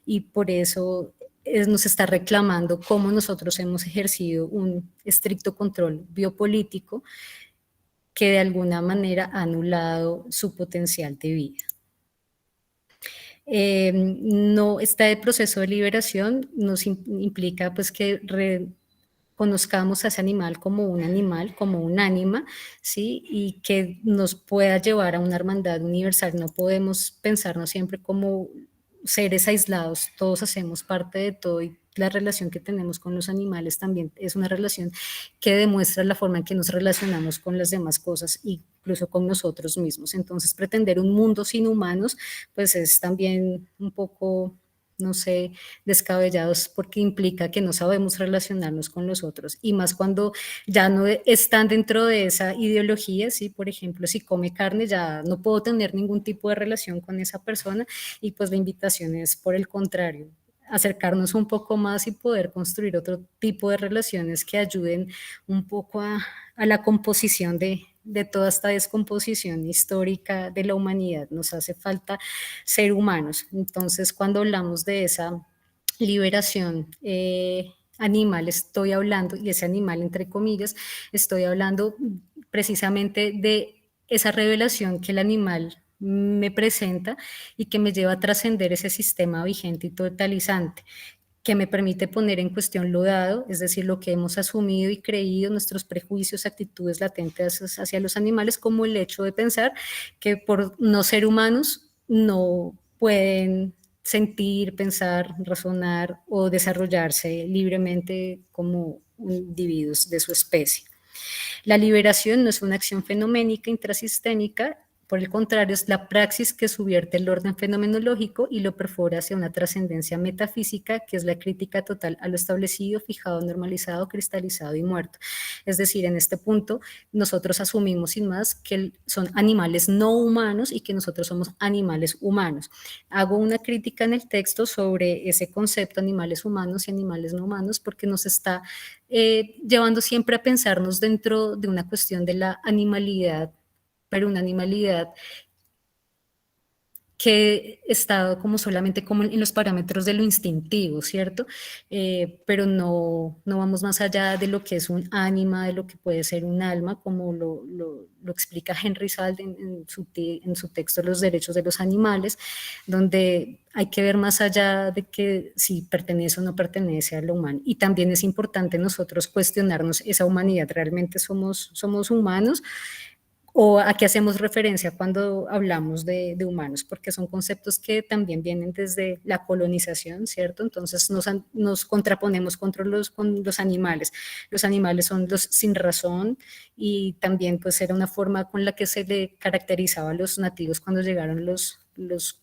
y por eso nos está reclamando cómo nosotros hemos ejercido un estricto control biopolítico que de alguna manera ha anulado su potencial de vida. No, este proceso de liberación nos implica pues que conozcamos a ese animal como un animal, como un ánima, ¿sí? Y que nos pueda llevar a una hermandad universal. No podemos pensarnos siempre como seres aislados, todos hacemos parte de todo, y la relación que tenemos con los animales también es una relación que demuestra la forma en que nos relacionamos con las demás cosas, incluso con nosotros mismos. Entonces, pretender un mundo sin humanos, pues es también un poco, no sé, descabellados, porque implica que no sabemos relacionarnos con los otros, y más cuando ya no están dentro de esa ideología, ¿sí? Por ejemplo, si come carne, ya no puedo tener ningún tipo de relación con esa persona, y pues la invitación es, por el contrario, acercarnos un poco más y poder construir otro tipo de relaciones que ayuden un poco a la composición de toda esta descomposición histórica de la humanidad. Nos hace falta ser humanos. Entonces, cuando hablamos de esa liberación animal, estoy hablando, y ese animal entre comillas, estoy hablando precisamente de esa revelación que el animal me presenta y que me lleva a trascender ese sistema vigente y totalizante, que me permite poner en cuestión lo dado, es decir, lo que hemos asumido y creído, nuestros prejuicios, actitudes latentes hacia los animales, como el hecho de pensar que por no ser humanos no pueden sentir, pensar, razonar o desarrollarse libremente como individuos de su especie. La liberación no es una acción fenoménica intrasistémica, por el contrario, es la praxis que subvierte el orden fenomenológico y lo perfora hacia una trascendencia metafísica, que es la crítica total a lo establecido, fijado, normalizado, cristalizado y muerto. Es decir, en este punto, nosotros asumimos sin más que son animales no humanos y que nosotros somos animales humanos. Hago una crítica en el texto sobre ese concepto, animales humanos y animales no humanos, porque nos está llevando siempre a pensarnos dentro de una cuestión de la animalidad, pero una animalidad que está como solamente como en los parámetros de lo instintivo, ¿cierto? Pero no vamos más allá de lo que es un ánima, de lo que puede ser un alma, como lo explica Henry Salt en su texto Los derechos de los animales, donde hay que ver más allá de que si pertenece o no pertenece a lo humano. Y también es importante nosotros cuestionarnos esa humanidad, ¿realmente somos humanos? ¿O a qué hacemos referencia cuando hablamos de humanos? Porque son conceptos que también vienen desde la colonización, ¿cierto? Entonces nos contraponemos con los animales. Los animales son los sin razón y también pues era una forma con la que se le caracterizaba a los nativos cuando llegaron los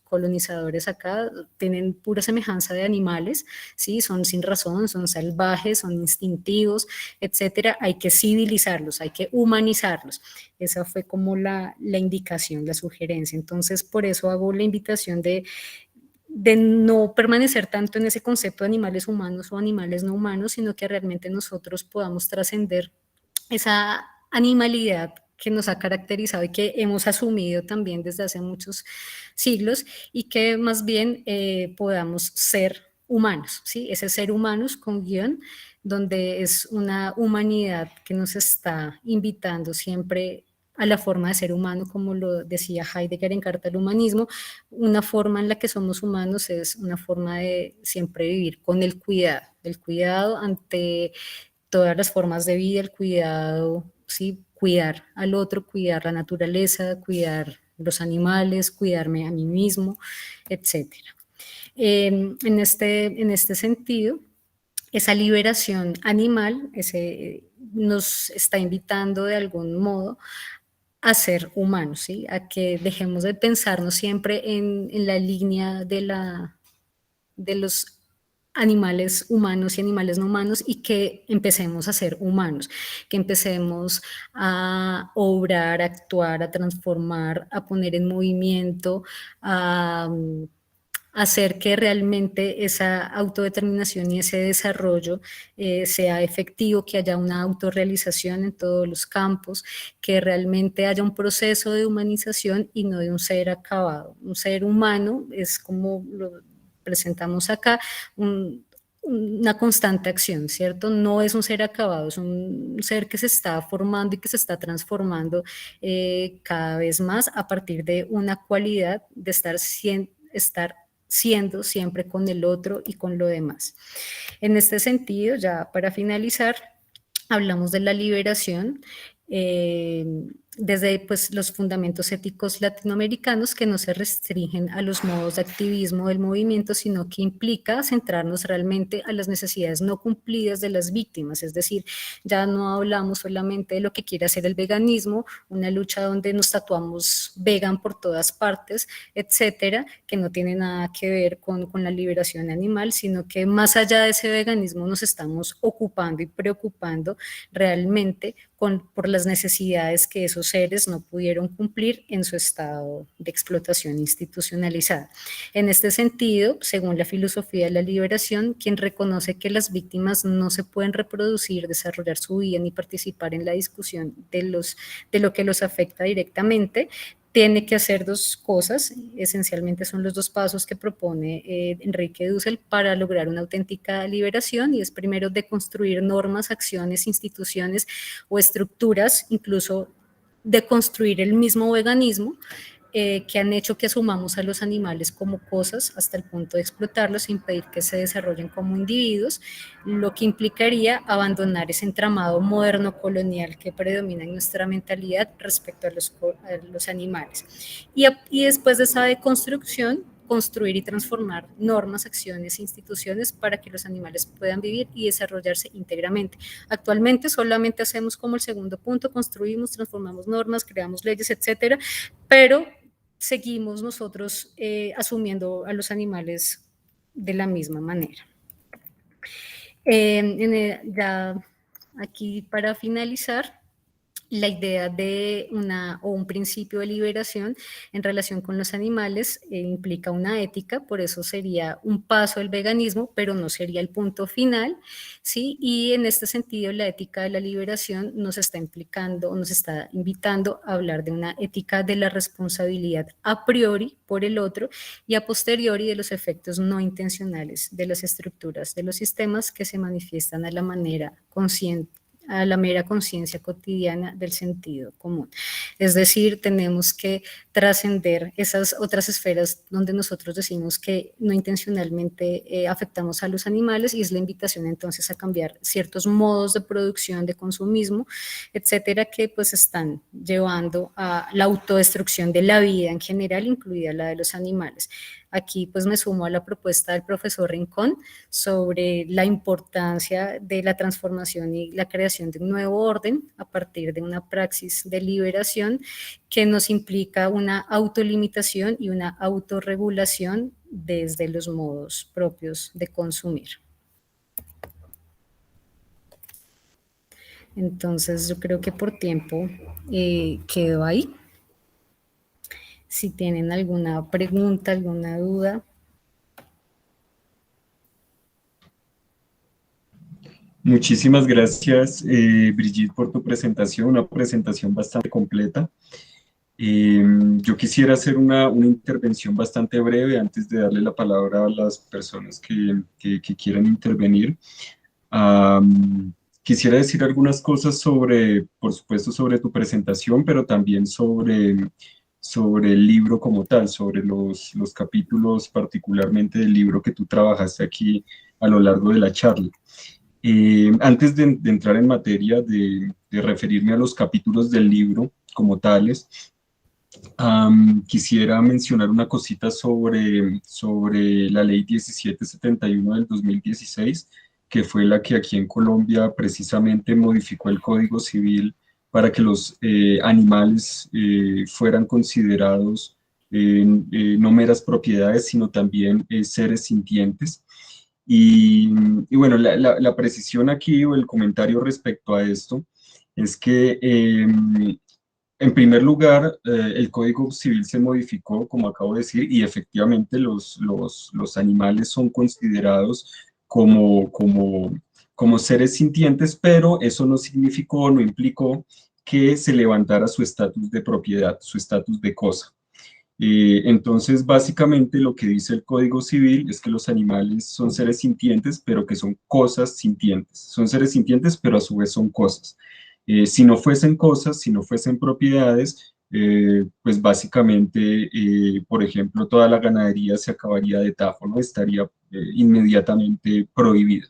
colonizadores acá, tienen pura semejanza de animales, ¿sí? Son sin razón, son salvajes, son instintivos, etcétera. Hay que civilizarlos, hay que humanizarlos. Esa fue como la indicación, la sugerencia. Entonces, por eso hago la invitación de no permanecer tanto en ese concepto de animales humanos o animales no humanos, sino que realmente nosotros podamos trascender esa animalidad que nos ha caracterizado y que hemos asumido también desde hace muchos siglos y que más bien podamos ser humanos, ¿sí? Ese ser humanos con guión, donde es una humanidad que nos está invitando siempre a la forma de ser humano, como lo decía Heidegger en Carta al Humanismo. Una forma en la que somos humanos es una forma de siempre vivir con el cuidado ante todas las formas de vida, el cuidado, ¿sí? Cuidar al otro, cuidar la naturaleza, cuidar los animales, cuidarme a mí mismo, etcétera. En este sentido, esa liberación animal nos está invitando de algún modo a ser humanos, ¿sí? A que dejemos de pensarnos siempre en la línea de los animales humanos y animales no humanos y que empecemos a ser humanos, que empecemos a obrar, a actuar, a transformar, a poner en movimiento, a hacer que realmente esa autodeterminación y ese desarrollo sea efectivo, que haya una autorrealización en todos los campos, que realmente haya un proceso de humanización y no de un ser acabado. Un ser humano es como lo presentamos acá, una constante acción, ¿cierto? No es un ser acabado, es un ser que se está formando y que se está transformando cada vez más a partir de una cualidad de estar siendo siempre con el otro y con lo demás. En este sentido, ya para finalizar, hablamos de la liberación desde pues, los fundamentos éticos latinoamericanos que no se restringen a los modos de activismo del movimiento, sino que implica centrarnos realmente a las necesidades no cumplidas de las víctimas, es decir, ya no hablamos solamente de lo que quiere hacer el veganismo, una lucha donde nos tatuamos vegan por todas partes, etcétera, que no tiene nada que ver con la liberación animal, sino que más allá de ese veganismo nos estamos ocupando y preocupando realmente por las necesidades que esos seres no pudieron cumplir en su estado de explotación institucionalizada. En este sentido, según la filosofía de la liberación, quien reconoce que las víctimas no se pueden reproducir, desarrollar su vida ni participar en la discusión de lo que los afecta directamente, tiene que hacer dos cosas, esencialmente son los dos pasos que propone Enrique Dussel para lograr una auténtica liberación, y es primero deconstruir normas, acciones, instituciones o estructuras, incluso deconstruir el mismo veganismo, que han hecho que asumamos a los animales como cosas hasta el punto de explotarlos e impedir que se desarrollen como individuos, lo que implicaría abandonar ese entramado moderno colonial que predomina en nuestra mentalidad respecto a los animales. Y después de esa deconstrucción, construir y transformar normas, acciones e instituciones para que los animales puedan vivir y desarrollarse íntegramente. Actualmente solamente hacemos como el segundo punto, construimos, transformamos normas, creamos leyes, etcétera, pero seguimos nosotros asumiendo a los animales de la misma manera. Ya aquí para finalizar, la idea de un principio de liberación en relación con los animales implica una ética, por eso sería un paso el veganismo, pero no sería el punto final, ¿sí? Y en este sentido, la ética de la liberación nos está implicando o nos está invitando a hablar de una ética de la responsabilidad a priori por el otro y a posteriori de los efectos no intencionales de las estructuras de los sistemas que se manifiestan a la manera consciente, a la mera conciencia cotidiana del sentido común. Es decir, tenemos que trascender esas otras esferas donde nosotros decimos que no intencionalmente afectamos a los animales, y es la invitación entonces a cambiar ciertos modos de producción, de consumismo, etcétera, que pues están llevando a la autodestrucción de la vida en general, incluida la de los animales. Aquí pues me sumo a la propuesta del profesor Rincón sobre la importancia de la transformación y la creación de un nuevo orden a partir de una praxis de liberación que nos implica una autolimitación y una autorregulación desde los modos propios de consumir. Entonces yo creo que por tiempo quedo ahí. Si tienen alguna pregunta, alguna duda. Muchísimas gracias, Brigitte, por tu presentación, una presentación bastante completa. Yo quisiera hacer una intervención bastante breve antes de darle la palabra a las personas que quieran intervenir. Quisiera decir algunas cosas sobre, por supuesto, sobre tu presentación, pero también sobre el libro como tal, sobre los capítulos particularmente del libro que tú trabajaste aquí a lo largo de la charla. Antes de entrar en materia, de referirme a los capítulos del libro como tales, quisiera mencionar una cosita sobre la ley 1771 del 2016, que fue la que aquí en Colombia precisamente modificó el Código Civil para que los animales fueran considerados no meras propiedades, sino también seres sintientes. Y bueno, la precisión aquí o el comentario respecto a esto es que en primer lugar, el Código Civil se modificó, como acabo de decir, y efectivamente los animales son considerados como seres sintientes, pero eso no significó, no implicó que se levantara su estatus de propiedad, su estatus de cosa. Entonces, básicamente lo que dice el Código Civil es que los animales son seres sintientes, pero que son cosas sintientes. Son seres sintientes, pero a su vez son cosas. Si no fuesen cosas, si no fuesen propiedades, pues básicamente, por ejemplo, toda la ganadería se acabaría de tajo, ¿no? Estaría inmediatamente prohibida.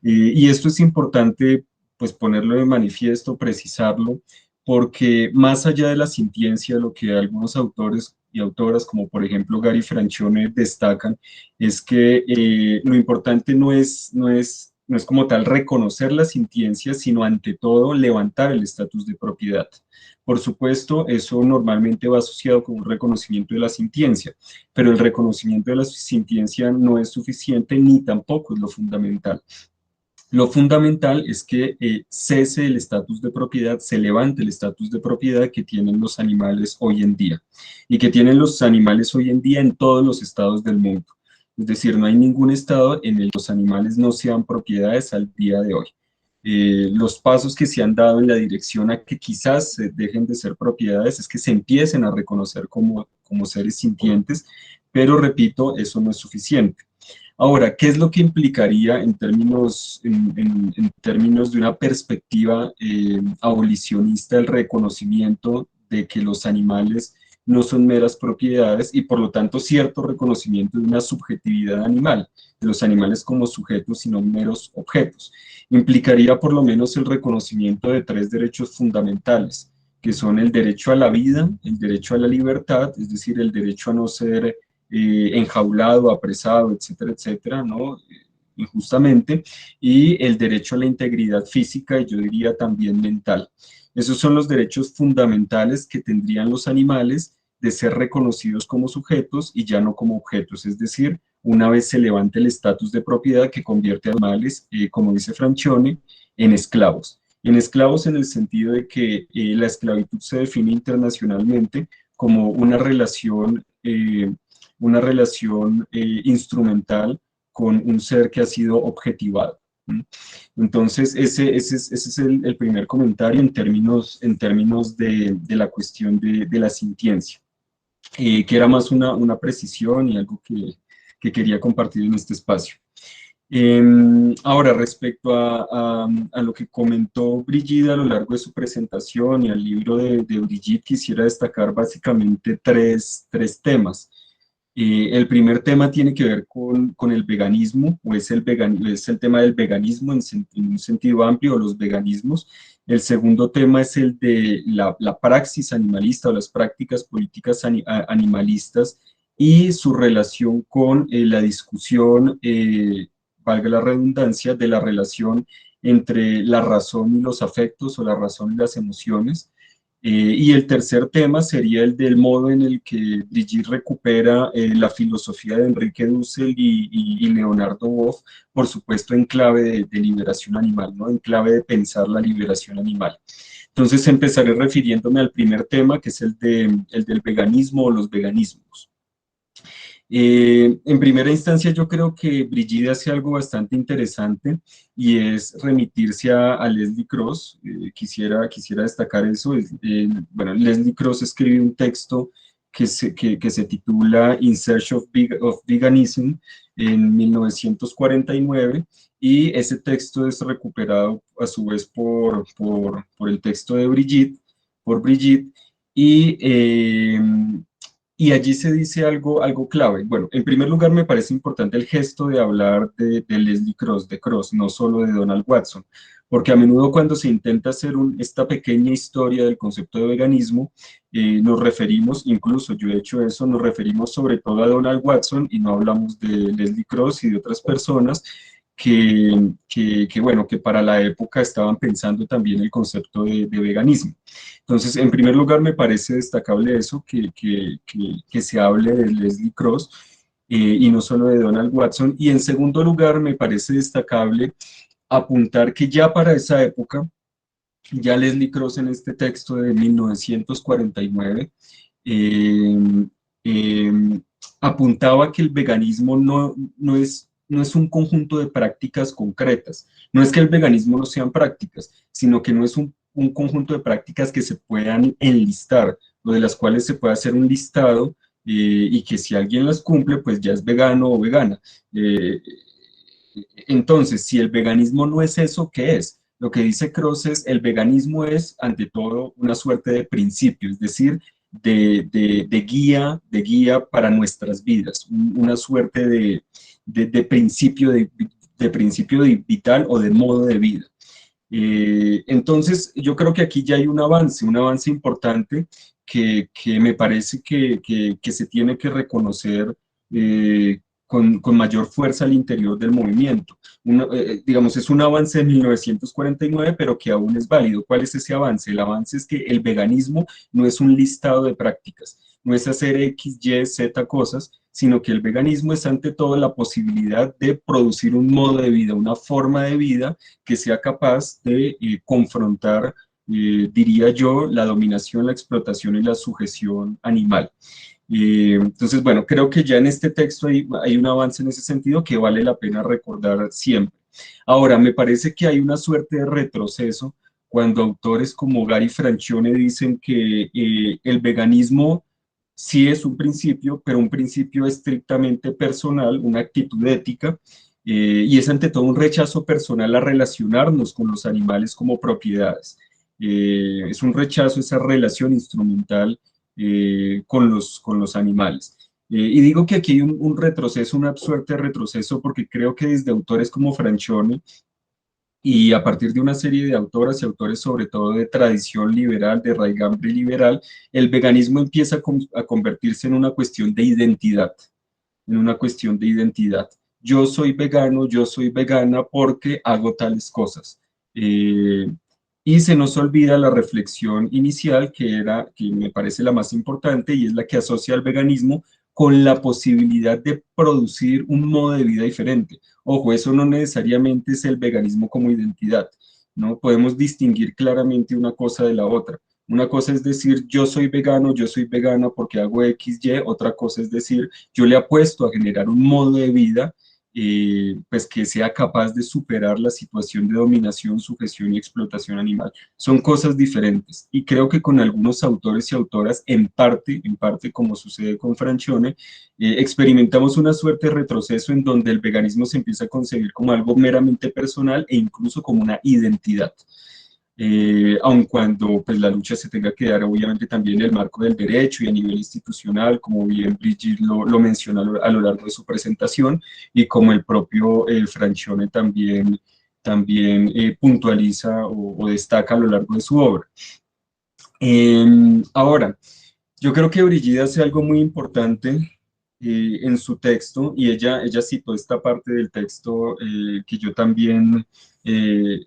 Y esto es importante, pues, ponerlo de manifiesto, precisarlo, porque más allá de la sintiencia, lo que algunos autores y autoras, como por ejemplo Gary Francione, destacan, es que lo importante no es como tal reconocer la sintiencia, sino ante todo levantar el estatus de propiedad. Por supuesto, eso normalmente va asociado con un reconocimiento de la sintiencia, pero el reconocimiento de la sintiencia no es suficiente ni tampoco es lo fundamental. Lo fundamental es que cese el estatus de propiedad, se levante el estatus de propiedad que tienen los animales hoy en día y que tienen los animales hoy en día en todos los estados del mundo. Es decir, no hay ningún estado en el que los animales no sean propiedades al día de hoy. Los pasos que se han dado en la dirección a que quizás dejen de ser propiedades es que se empiecen a reconocer como seres sintientes, pero repito, eso no es suficiente. Ahora, ¿qué es lo que implicaría en términos de una perspectiva abolicionista el reconocimiento de que los animales no son meras propiedades y por lo tanto cierto reconocimiento de una subjetividad animal, de los animales como sujetos y no meros objetos. Implicaría por lo menos el reconocimiento de tres derechos fundamentales, que son el derecho a la vida, el derecho a la libertad, es decir, el derecho a no ser enjaulado, apresado, etcétera, etcétera, ¿no? Injustamente, y el derecho a la integridad física y yo diría también mental. Esos son los derechos fundamentales que tendrían los animales de ser reconocidos como sujetos y ya no como objetos, es decir, una vez se levante el estatus de propiedad que convierte a animales, como dice Francione, en esclavos. En esclavos en el sentido de que la esclavitud se define internacionalmente como una relación instrumental con un ser que ha sido objetivado. Entonces, ese es el primer comentario en términos de la cuestión de la sintiencia, que era más una precisión y algo que quería compartir en este espacio. Ahora, respecto a lo que comentó Brigitte a lo largo de su presentación y al libro de Brigitte, quisiera destacar básicamente tres temas. El primer tema tiene que ver con el veganismo, o es es el tema del veganismo en un sentido amplio, o los veganismos. El segundo tema es el de la praxis animalista o las prácticas políticas animalistas y su relación con la discusión, valga la redundancia, de la relación entre la razón y los afectos o la razón y las emociones. Y el tercer tema sería el del modo en el que Brigitte recupera la filosofía de Enrique Dussel y Leonardo Boff, por supuesto en clave de liberación animal, ¿no? En clave de pensar la liberación animal. Entonces empezaré refiriéndome al primer tema, que es el del veganismo o los veganismos. En primera instancia, yo creo que Brigitte hace algo bastante interesante y es remitirse a Leslie Cross. Quisiera destacar eso. Bueno, Leslie Cross escribe un texto que se titula In Search of Veganism en 1949 y ese texto es recuperado a su vez por el texto de Brigitte, por Brigitte, y y allí se dice algo clave. Bueno, en primer lugar me parece importante el gesto de hablar de Leslie Cross, de Cross, no solo de Donald Watson, porque a menudo cuando se intenta hacer esta pequeña historia del concepto de veganismo, nos referimos, incluso yo he hecho eso, nos referimos sobre todo a Donald Watson y no hablamos de Leslie Cross y de otras personas bueno, que para la época estaban pensando también el concepto de veganismo. Entonces, en primer lugar, me parece destacable eso, que se hable de Leslie Cross y no solo de Donald Watson. Y en segundo lugar, me parece destacable apuntar que ya para esa época, ya Leslie Cross en este texto de 1949, eh, eh, apuntaba que el veganismo no es un conjunto de prácticas concretas. No es que el veganismo no sean prácticas, sino que no es un conjunto de prácticas que se puedan enlistar, o de las cuales se puede hacer un listado y que si alguien las cumple, pues ya es vegano o vegana. Entonces, si el veganismo no es eso, ¿qué es? Lo que dice Cross es, el veganismo es, ante todo, una suerte de principio, es decir, de guía para nuestras vidas, una suerte de principio, de principio vital o de modo de vida. Entonces, yo creo que aquí ya hay un avance importante que me parece que se tiene que reconocer con mayor fuerza al interior del movimiento. Digamos, es un avance de 1949, pero que aún es válido. ¿Cuál es ese avance? El avance es que el veganismo no es un listado de prácticas, no es hacer X, Y, Z cosas, sino que el veganismo es ante todo la posibilidad de producir un modo de vida, una forma de vida que sea capaz de confrontar, diría yo, la dominación, la explotación y la sujeción animal. Entonces, bueno, creo que ya en este texto hay un avance en ese sentido que vale la pena recordar siempre. Ahora, me parece que hay una suerte de retroceso cuando autores como Gary Francione dicen que el veganismo sí es un principio, pero un principio estrictamente personal, una actitud ética, y es ante todo un rechazo personal a relacionarnos con los animales como propiedades. Es un rechazo a esa relación instrumental con los animales. Y digo que aquí hay un retroceso, una suerte de retroceso, porque creo que desde autores como Francione y a partir de una serie de autoras y autores, sobre todo de tradición liberal, de raigambre liberal, el veganismo empieza a convertirse en una cuestión de identidad, en una cuestión de identidad. Yo soy vegano, yo soy vegana porque hago tales cosas. Eh, y se nos olvida la reflexión inicial, que me parece la más importante, y es la que asocia al veganismo con la posibilidad de producir un modo de vida diferente. Ojo, eso no necesariamente es el veganismo como identidad, ¿no? Podemos distinguir claramente una cosa de la otra. Una cosa es decir, yo soy vegano, yo soy vegana porque hago X, Y. Otra cosa es decir, yo le apuesto a generar un modo de vida pues que sea capaz de superar la situación de dominación, sujeción y explotación animal. Son cosas diferentes y creo que con algunos autores y autoras, en parte como sucede con Francione, experimentamos una suerte de retroceso en donde el veganismo se empieza a concebir como algo meramente personal e incluso como una identidad. Aun cuando pues, la lucha se tenga que dar obviamente también en el marco del derecho y a nivel institucional, como bien Brigitte lo menciona a lo largo de su presentación, y como el propio Francione también puntualiza o destaca a lo largo de su obra. Ahora, yo creo que Brigida hace algo muy importante en su texto, y ella citó esta parte del texto que yo también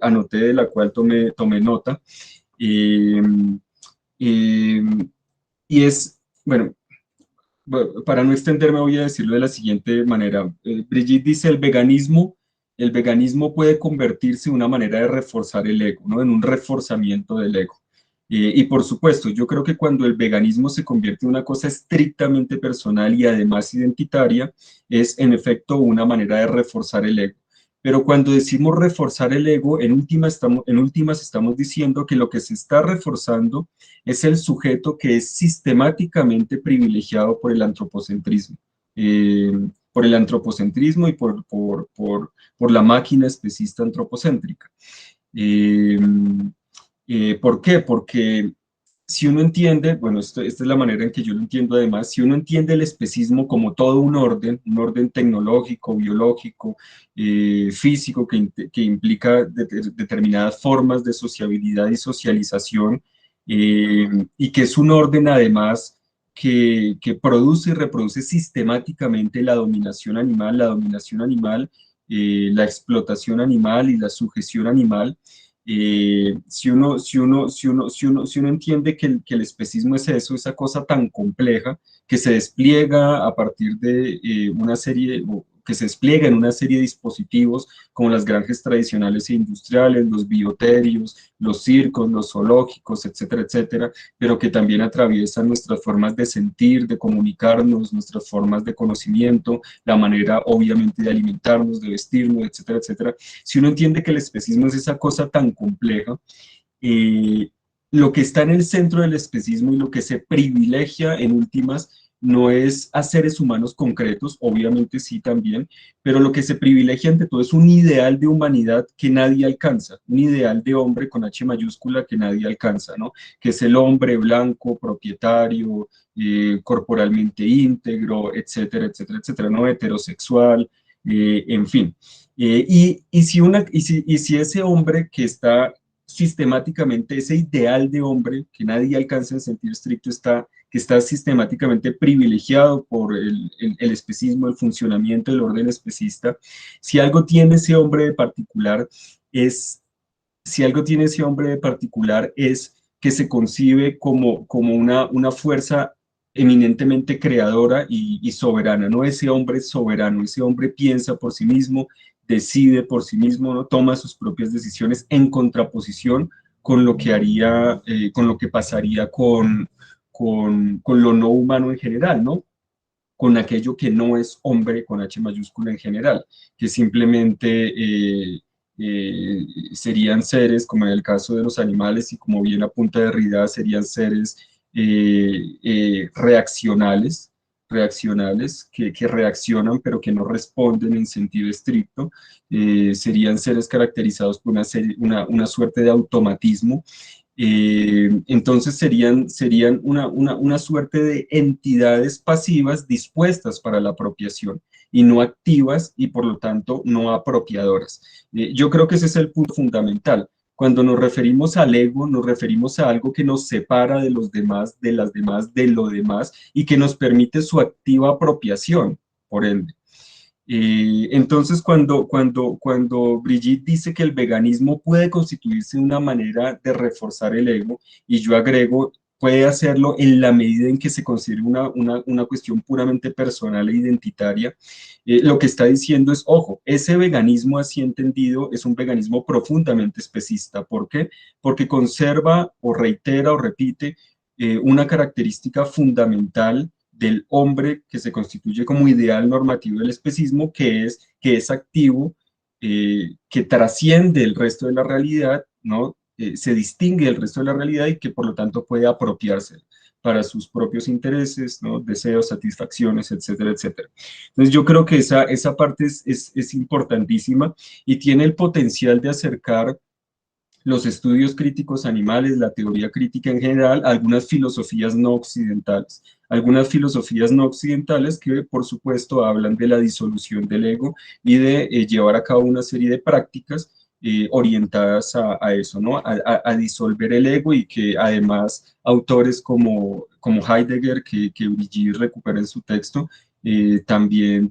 anoté, de la cual tomé nota, eh, eh, y es, bueno, para no extenderme voy a decirlo de la siguiente manera. Brigitte dice, el veganismo puede convertirse en una manera de reforzar el ego, ¿no? En un reforzamiento del ego. Y por supuesto, yo creo que cuando el veganismo se convierte en una cosa estrictamente personal y además identitaria, es en efecto una manera de reforzar el ego. Pero cuando decimos reforzar el ego, en últimas estamos diciendo que lo que se está reforzando es el sujeto que es sistemáticamente privilegiado por el antropocentrismo. eh, por el antropocentrismo y por la máquina especista antropocéntrica. Eh, ¿Por qué? Porque si uno entiende, bueno, esta es la manera en que yo lo entiendo además, si uno entiende el especismo como todo un orden tecnológico, biológico, físico, que implica determinadas formas de sociabilidad y socialización, y que es un orden además que produce y reproduce sistemáticamente la dominación animal, la explotación animal y la sujeción animal. Si uno entiende que el especismo es eso, esa cosa tan compleja que se despliega a partir de una serie, o que se despliega en una serie de dispositivos como las granjas tradicionales e industriales, los bioterios, los circos, los zoológicos, etcétera, etcétera, pero que también atraviesan nuestras formas de sentir, de comunicarnos, nuestras formas de conocimiento, la manera obviamente de alimentarnos, de vestirnos, etcétera, etcétera. Si uno entiende que el especismo es esa cosa tan compleja, eh, lo que está en el centro del especismo y lo que se privilegia en últimas no es a seres humanos concretos, obviamente sí también, pero lo que se privilegia ante todo es un ideal de humanidad que nadie alcanza, un ideal de hombre con H mayúscula que nadie alcanza, ¿no? Que es el hombre blanco, propietario, corporalmente íntegro, etcétera, etcétera, etcétera, ¿no? Heterosexual, en fin. Y si ese hombre que está sistemáticamente, ese ideal de hombre que nadie alcanza en sentido estricto, que está sistemáticamente privilegiado por el especismo, el funcionamiento del orden especista. Si algo tiene ese hombre de particular, es, si algo tiene ese hombre de particular es que se concibe como una fuerza eminentemente creadora y soberana, ¿no? Ese hombre es soberano, ese hombre piensa por sí mismo, decide por sí mismo, ¿no? Toma sus propias decisiones en contraposición con lo que haría, con lo que pasaría con lo no humano en general, ¿no? Con aquello que no es hombre con H mayúscula en general, que simplemente serían seres, como en el caso de los animales, y como bien apunta Derrida, serían seres reaccionales que reaccionan pero que no responden en sentido estricto. Serían seres caracterizados por una suerte de automatismo, Entonces serían una suerte de entidades pasivas dispuestas para la apropiación y no activas y por lo tanto no apropiadoras. Yo creo que ese es el punto fundamental. Cuando nos referimos al ego, nos referimos a algo que nos separa de los demás, de las demás, de lo demás y que nos permite su activa apropiación, por ende. Entonces, cuando Brigitte dice que el veganismo puede constituirse una manera de reforzar el ego, y yo agrego, puede hacerlo en la medida en que se considere una cuestión puramente personal e identitaria, lo que está diciendo es, ojo, ese veganismo así entendido es un veganismo profundamente especista. ¿Por qué? Porque conserva o reitera o repite una característica fundamental del hombre que se constituye como ideal normativo del especismo, que es activo, que trasciende el resto de la realidad, ¿no? Se distingue del resto de la realidad y que por lo tanto puede apropiarse para sus propios intereses, ¿no? Deseos, satisfacciones, etcétera, etcétera. Entonces yo creo que esa parte es importantísima y tiene el potencial de acercar los estudios críticos animales, la teoría crítica en general, algunas filosofías no occidentales. Algunas filosofías no occidentales que, por supuesto, hablan de la disolución del ego y de llevar a cabo una serie de prácticas orientadas a eso, ¿no? A disolver el ego y que además autores como Heidegger, que Brigitte recupera en su texto, también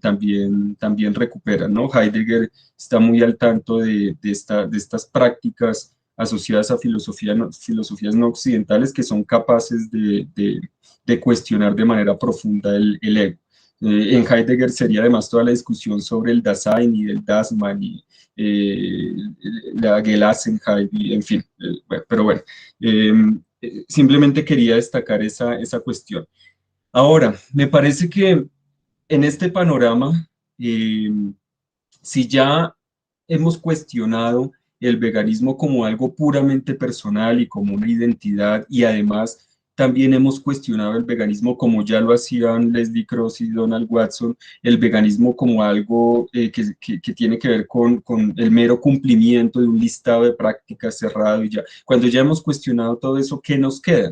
recuperan, ¿no? Heidegger está muy al tanto de estas prácticas asociadas a filosofías no occidentales que son capaces de cuestionar de manera profunda el ego. En Heidegger sería además toda la discusión sobre el Dasein y el Dasman y eh, la Gelassenheit, y, en fin, bueno, pero bueno, eh, simplemente quería destacar esa cuestión. Ahora, me parece que en este panorama, eh, si ya hemos cuestionado el veganismo como algo puramente personal y como una identidad, y además también hemos cuestionado el veganismo como ya lo hacían Leslie Cross y Donald Watson, el veganismo como algo que tiene que ver con el mero cumplimiento de un listado de prácticas cerrado y ya. Cuando ya hemos cuestionado todo eso, ¿qué nos queda?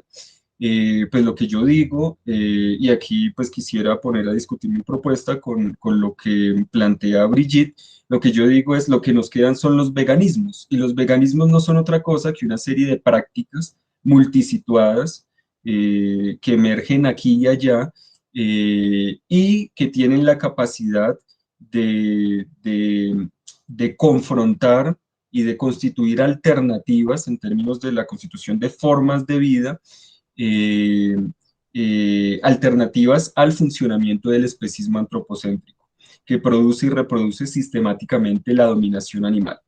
Pues lo que yo digo, y aquí pues quisiera poner a discutir mi propuesta con lo que plantea Brigitte, lo que yo digo es lo que nos quedan son los veganismos, y los veganismos no son otra cosa que una serie de prácticas multisituadas que emergen aquí y allá y que tienen la capacidad de confrontar y de constituir alternativas en términos de la constitución de formas de vida eh, alternativas al funcionamiento del especismo antropocéntrico, que produce y reproduce sistemáticamente la dominación animal.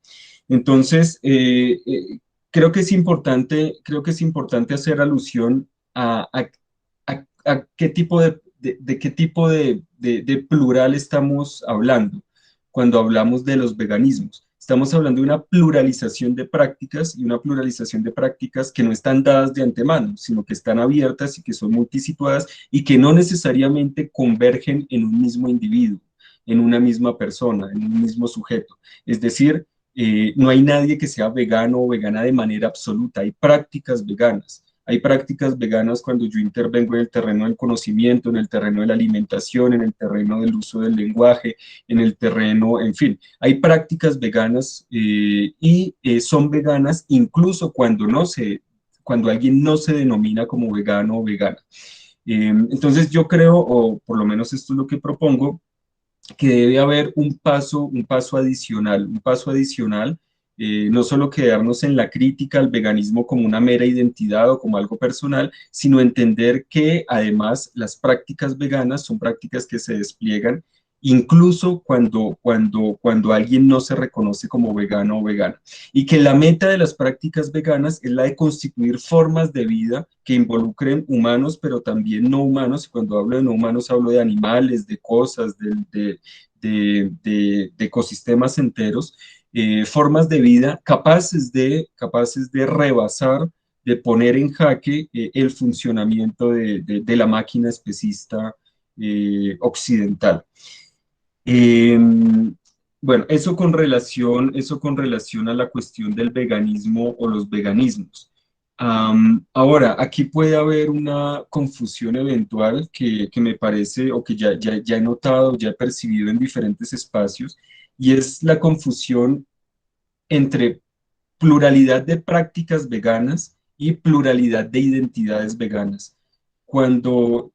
Entonces, creo que es importante hacer alusión a qué tipo de qué tipo de plural estamos hablando cuando hablamos de los veganismos. Estamos hablando de una pluralización de prácticas y una pluralización de prácticas que no están dadas de antemano, sino que están abiertas y que son multisituadas y que no necesariamente convergen en un mismo individuo, en una misma persona, en un mismo sujeto. Es decir, no hay nadie que sea vegano o vegana de manera absoluta, hay prácticas veganas. Hay prácticas veganas cuando yo intervengo en el terreno del conocimiento, en el terreno de la alimentación, en el terreno del uso del lenguaje, en el terreno, en fin. Hay prácticas veganas y son veganas incluso cuando alguien no se denomina como vegano o vegana. Entonces yo creo, o por lo menos esto es lo que propongo, que debe haber un paso adicional, no solo quedarnos en la crítica al veganismo como una mera identidad o como algo personal, sino entender que además las prácticas veganas son prácticas que se despliegan incluso cuando alguien no se reconoce como vegano o vegana. Y que la meta de las prácticas veganas es la de constituir formas de vida que involucren humanos, pero también no humanos. Y cuando hablo de no humanos, hablo de animales, de cosas, de ecosistemas enteros, formas de vida capaces de rebasar, de poner en jaque el funcionamiento de la máquina especista occidental. Eh, bueno, eso con relación a la cuestión del veganismo o los veganismos. Ahora, aquí puede haber una confusión eventual que me parece, o que ya he notado, ya he percibido en diferentes espacios, y es la confusión entre pluralidad de prácticas veganas y pluralidad de identidades veganas. Cuando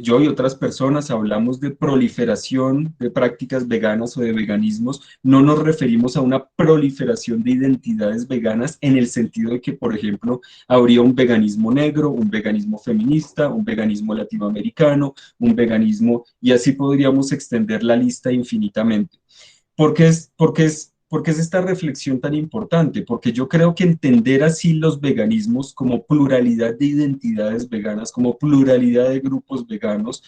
yo y otras personas hablamos de proliferación de prácticas veganas o de veganismos, no nos referimos a una proliferación de identidades veganas en el sentido de que, por ejemplo, habría un veganismo negro, un veganismo feminista, un veganismo latinoamericano, un veganismo, y así podríamos extender la lista infinitamente. ¿Por qué es esta reflexión tan importante? Porque yo creo que entender así los veganismos como pluralidad de identidades veganas, como pluralidad de grupos veganos,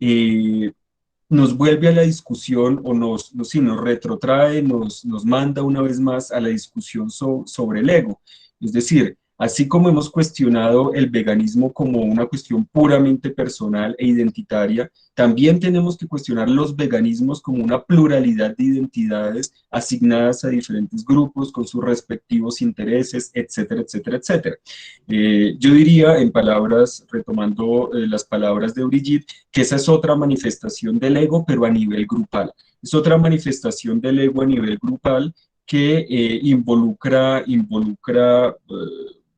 eh, nos vuelve a la discusión o sí, nos retrotrae, nos manda una vez más a la discusión sobre el ego. Es decir, así como hemos cuestionado el veganismo como una cuestión puramente personal e identitaria, también tenemos que cuestionar los veganismos como una pluralidad de identidades asignadas a diferentes grupos con sus respectivos intereses, etcétera, etcétera, etcétera. Yo diría, en palabras, retomando las palabras de Brigitte, que esa es otra manifestación del ego, pero a nivel grupal. Es otra manifestación del ego a nivel grupal que involucra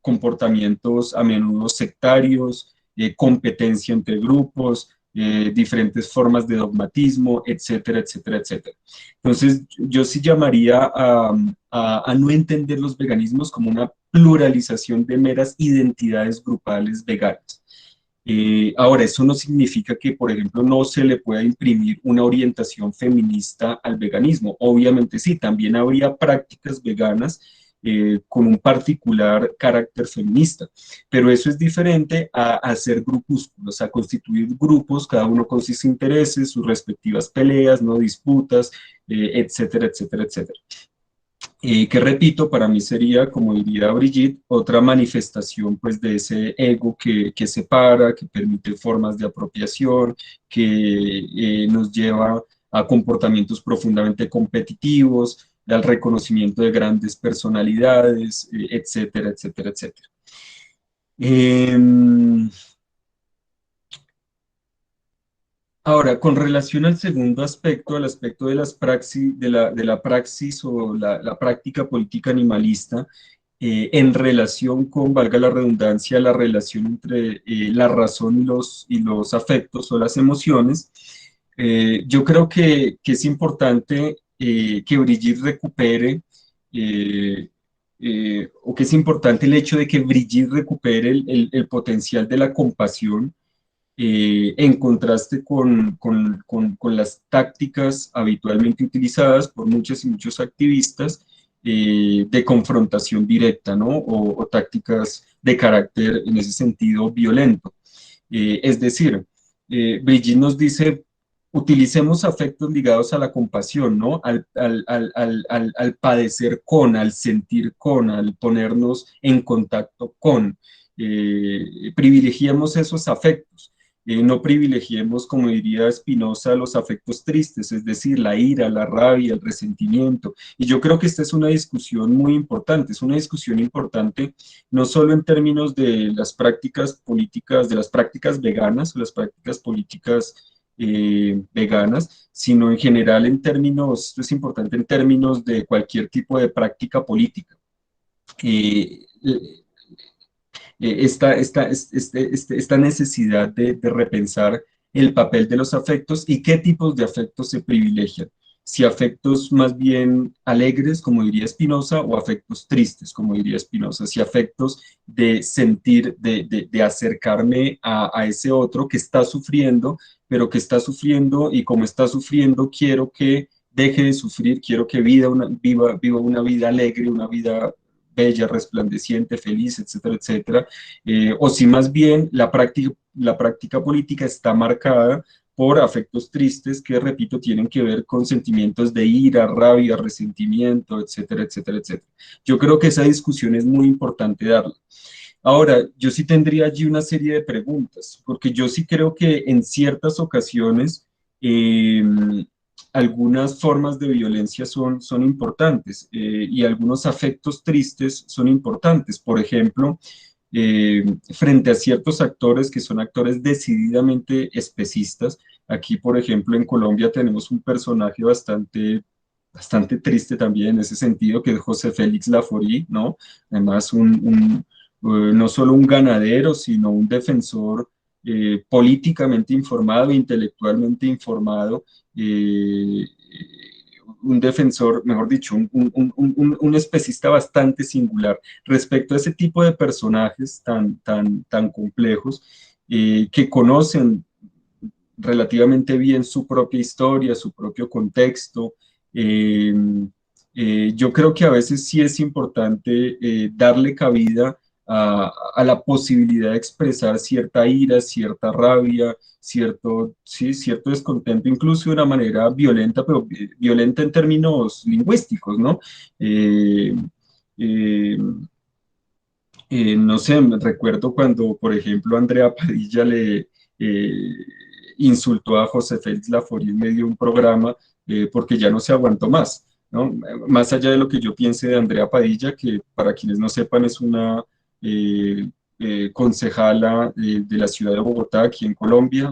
comportamientos a menudo sectarios, competencia entre grupos, diferentes formas de dogmatismo, etcétera, etcétera, etcétera. Entonces, yo sí llamaría a no entender los veganismos como una pluralización de meras identidades grupales veganas. Ahora, eso no significa que, por ejemplo, no se le pueda imprimir una orientación feminista al veganismo. Obviamente sí, también habría prácticas veganas con un particular carácter feminista, pero eso es diferente a hacer grupúsculos, a constituir grupos, cada uno con sus intereses, sus respectivas peleas, no disputas, etcétera, etcétera, etcétera. Que repito, para mí sería, como diría Brigitte, otra manifestación pues de ese ego que separa, que permite formas de apropiación, que nos lleva a comportamientos profundamente competitivos, al reconocimiento de grandes personalidades, etcétera, etcétera, etcétera. Em, Ahora, con relación al segundo aspecto, al aspecto de las de la praxis o la práctica política animalista, en relación con, valga la redundancia, la relación entre la razón y los afectos o las emociones, yo creo que es importante que Brigitte recupere, o que es importante el hecho de que Brigitte recupere el potencial de la compasión, en contraste con las tácticas habitualmente utilizadas por muchos y muchos activistas de confrontación directa, ¿no? O tácticas de carácter, en ese sentido, violento. Es decir, Brigitte nos dice, utilicemos afectos ligados a la compasión, ¿no? Al padecer con, al sentir con, al ponernos en contacto con. Privilegiemos esos afectos. No privilegiemos, como diría Spinoza, los afectos tristes, es decir, la ira, la rabia, el resentimiento. Y yo creo que esta es una discusión muy importante, es una discusión importante no solo en términos de las prácticas políticas, de las prácticas veganas o las prácticas políticas veganas, sino en general en términos, esto es importante en términos de cualquier tipo de práctica política. Eh, esta necesidad de repensar el papel de los afectos y qué tipos de afectos se privilegian. Si afectos más bien alegres, como diría Spinoza, o afectos tristes, como diría Spinoza. Si afectos de sentir, de acercarme a ese otro que está sufriendo, pero que está sufriendo y como está sufriendo, quiero que deje de sufrir, quiero que viva una vida alegre, una vida bella, resplandeciente, feliz, etcétera, etcétera. O si más bien la práctica política está marcada por afectos tristes que, repito, tienen que ver con sentimientos de ira, rabia, resentimiento, etcétera, etcétera, etcétera. Yo creo que esa discusión es muy importante darla. Ahora, yo sí tendría allí una serie de preguntas, porque yo sí creo que en ciertas ocasiones eh, algunas formas de violencia son importantes y algunos afectos tristes son importantes. Por ejemplo, frente a ciertos actores que son actores decididamente especistas. Aquí, por ejemplo, en Colombia tenemos un personaje bastante triste también en ese sentido, que es José Félix Laforí, ¿no? Además, no solo un ganadero, sino un defensor políticamente informado, intelectualmente informado, un defensor, mejor dicho, un especista bastante singular respecto a ese tipo de personajes tan complejos que conocen relativamente bien su propia historia, su propio contexto. Eh, yo creo que a veces sí es importante darle cabida a la posibilidad de expresar cierta ira, cierta rabia, cierto descontento, incluso de una manera violenta, pero violenta en términos lingüísticos, ¿no? Eh, eh, no sé, me recuerdo cuando, por ejemplo, Andrea Padilla le eh, insultó a José Félix Laforí en medio de un programa porque ya no se aguantó más, ¿no? Más allá de lo que yo piense de Andrea Padilla, que para quienes no sepan es una eh, concejala de la ciudad de Bogotá, aquí en Colombia,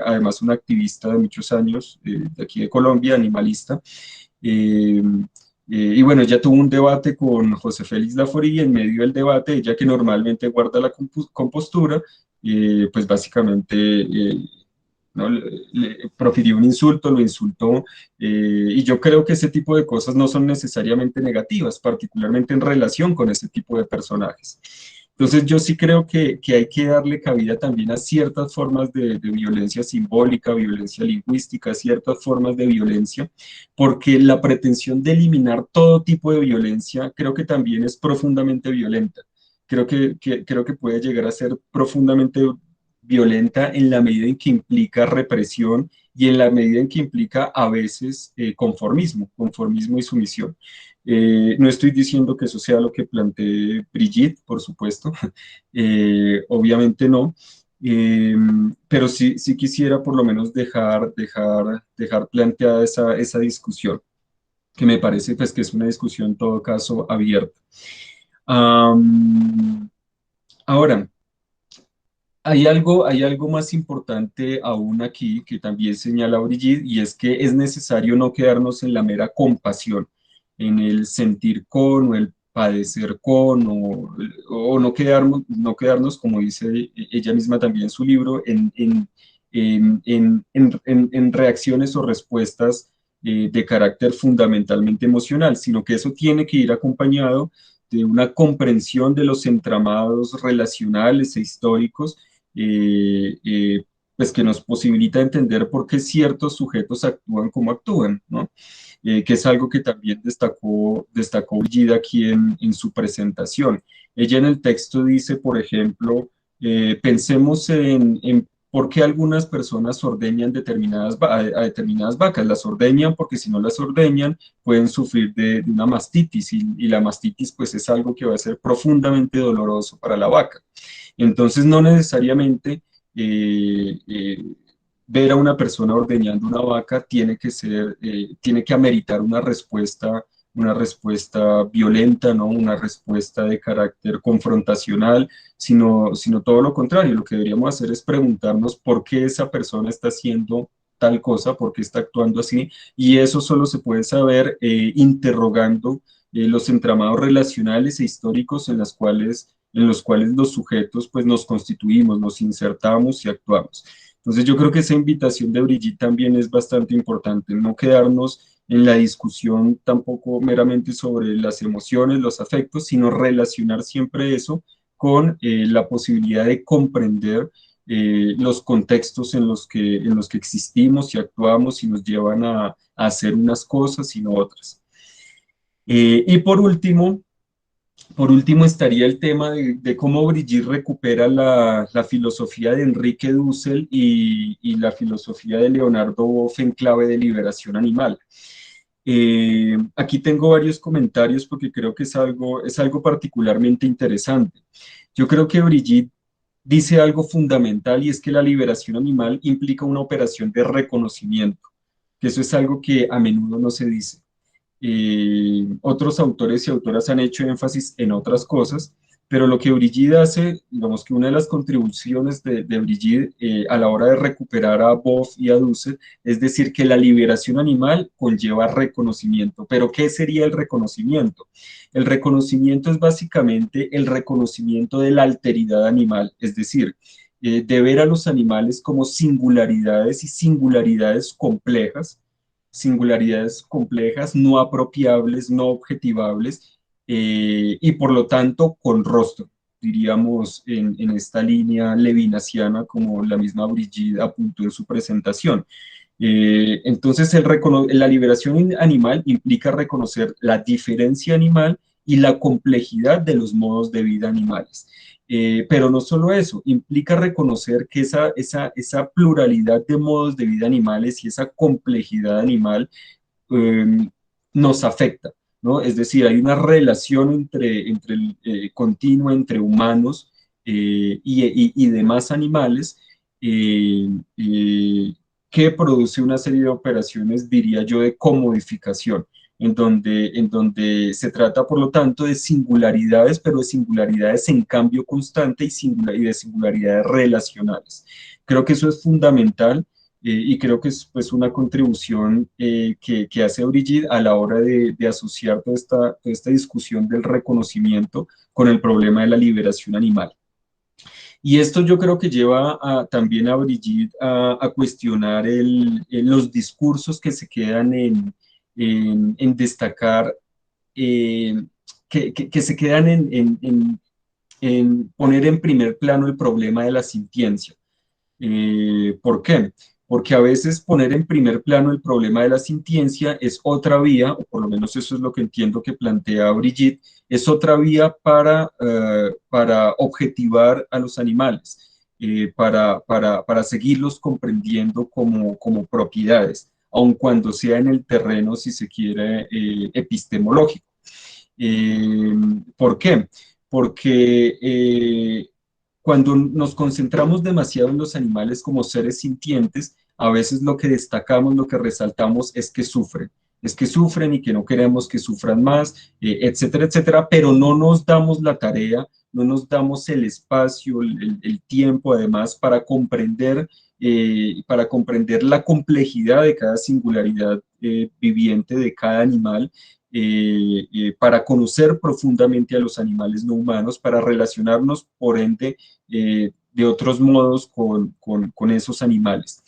además una activista de muchos años de aquí de Colombia, animalista. Eh, y bueno, ella tuvo un debate con José Félix Laforí y en medio del debate, ella que normalmente guarda la compostura, pues básicamente ¿no? Le profirió un insulto, lo insultó, y yo creo que ese tipo de cosas no son necesariamente negativas, particularmente en relación con ese tipo de personajes. Entonces yo sí creo que hay que darle cabida también a ciertas formas de violencia simbólica, violencia lingüística, ciertas formas de violencia, porque la pretensión de eliminar todo tipo de violencia creo que también es profundamente violenta. Creo que puede llegar a ser profundamente violenta en la medida en que implica represión y en la medida en que implica a veces conformismo y sumisión. No estoy diciendo que eso sea lo que plantee Brigitte, por supuesto, obviamente no, eh, pero sí quisiera por lo menos dejar planteada esa discusión, que me parece pues que es una discusión en todo caso abierta. Am, ahora, hay algo más importante aún aquí que también señala Brigitte, y es que es necesario no quedarnos en la mera compasión, en el sentir con o el padecer con, o no quedarnos, como dice ella misma también en su libro, en reacciones o respuestas de carácter fundamentalmente emocional, sino que eso tiene que ir acompañado de una comprensión de los entramados relacionales e históricos pues que nos posibilita entender por qué ciertos sujetos actúan como actúan, ¿no? Que es algo que también destacó Gida aquí en su presentación. Ella en el texto dice, por ejemplo, pensemos en por qué algunas personas ordeñan a determinadas vacas. Las ordeñan porque si no las ordeñan pueden sufrir de una mastitis y la mastitis pues es algo que va a ser profundamente doloroso para la vaca. Entonces, no necesariamente eh, eh, ver a una persona ordeñando una vaca tiene que ameritar una respuesta violenta, ¿no? Una respuesta de carácter confrontacional, sino todo lo contrario. Lo que deberíamos hacer es preguntarnos por qué esa persona está haciendo tal cosa, por qué está actuando así, y eso solo se puede saber interrogando los entramados relacionales e históricos en los cuales los sujetos pues nos constituimos, nos insertamos y actuamos. Entonces yo creo que esa invitación de Brigitte también es bastante importante, no quedarnos en la discusión tampoco meramente sobre las emociones, los afectos, sino relacionar siempre eso con la posibilidad de comprender los contextos en los que existimos y actuamos y nos llevan a hacer unas cosas y no otras. Y por último estaría el tema de cómo Brigitte recupera la filosofía de Enrique Dussel y la filosofía de Leonardo Boff en clave de liberación animal. Aquí tengo varios comentarios porque creo que es algo particularmente interesante. Yo creo que Brigitte dice algo fundamental y es que la liberación animal implica una operación de reconocimiento. que eso es algo que a menudo no se dice. Otros autores y autoras han hecho énfasis en otras cosas, pero lo que Brigid hace, digamos que una de las contribuciones de Brigid a la hora de recuperar a Boff y a Dussel, es decir, que la liberación animal conlleva reconocimiento. ¿Pero qué sería el reconocimiento? El reconocimiento es básicamente el reconocimiento de la alteridad animal, es decir, de ver a los animales como singularidades y singularidades complejas, no apropiables, no objetivables, y por lo tanto con rostro, diríamos en esta línea levinasiana, como la misma Brigitte apuntó en su presentación. Entonces, la liberación animal implica reconocer la diferencia animal y la complejidad de los modos de vida animales. Pero no solo eso, implica reconocer que esa pluralidad de modos de vida animales y esa complejidad animal eh, nos afecta, ¿no? Es decir, hay una relación continua entre humanos y demás animales eh, eh, que produce una serie de operaciones, diría yo, de comodificación, en donde se trata, por lo tanto, de singularidades, pero de singularidades en cambio constante y de singularidades relacionales. Creo que eso es fundamental y creo que es pues, una contribución que hace Brigitte a la hora de asociar toda esta discusión del reconocimiento con el problema de la liberación animal. Y esto yo creo que lleva también a Brigitte a cuestionar los discursos que se quedan en destacar, eh, que se quedan en poner en primer plano el problema de la sintiencia. ¿Por qué? Porque a veces poner en primer plano el problema de la sintiencia es otra vía, o por lo menos eso es lo que entiendo que plantea Brigitte, es otra vía para objetivar a los animales, para seguirlos comprendiendo como propiedades, aun cuando sea en el terreno, si se quiere, epistemológico. Eh, ¿Por qué? Porque cuando nos concentramos demasiado en los animales como seres sintientes, a veces lo que destacamos, lo que resaltamos es que sufren y que no queremos que sufran más, etcétera, etcétera, pero no nos damos la tarea, no nos damos el espacio, el tiempo además para comprender la complejidad de cada singularidad viviente de cada animal, para conocer profundamente a los animales no humanos, para relacionarnos, por ende, de otros modos con esos animales.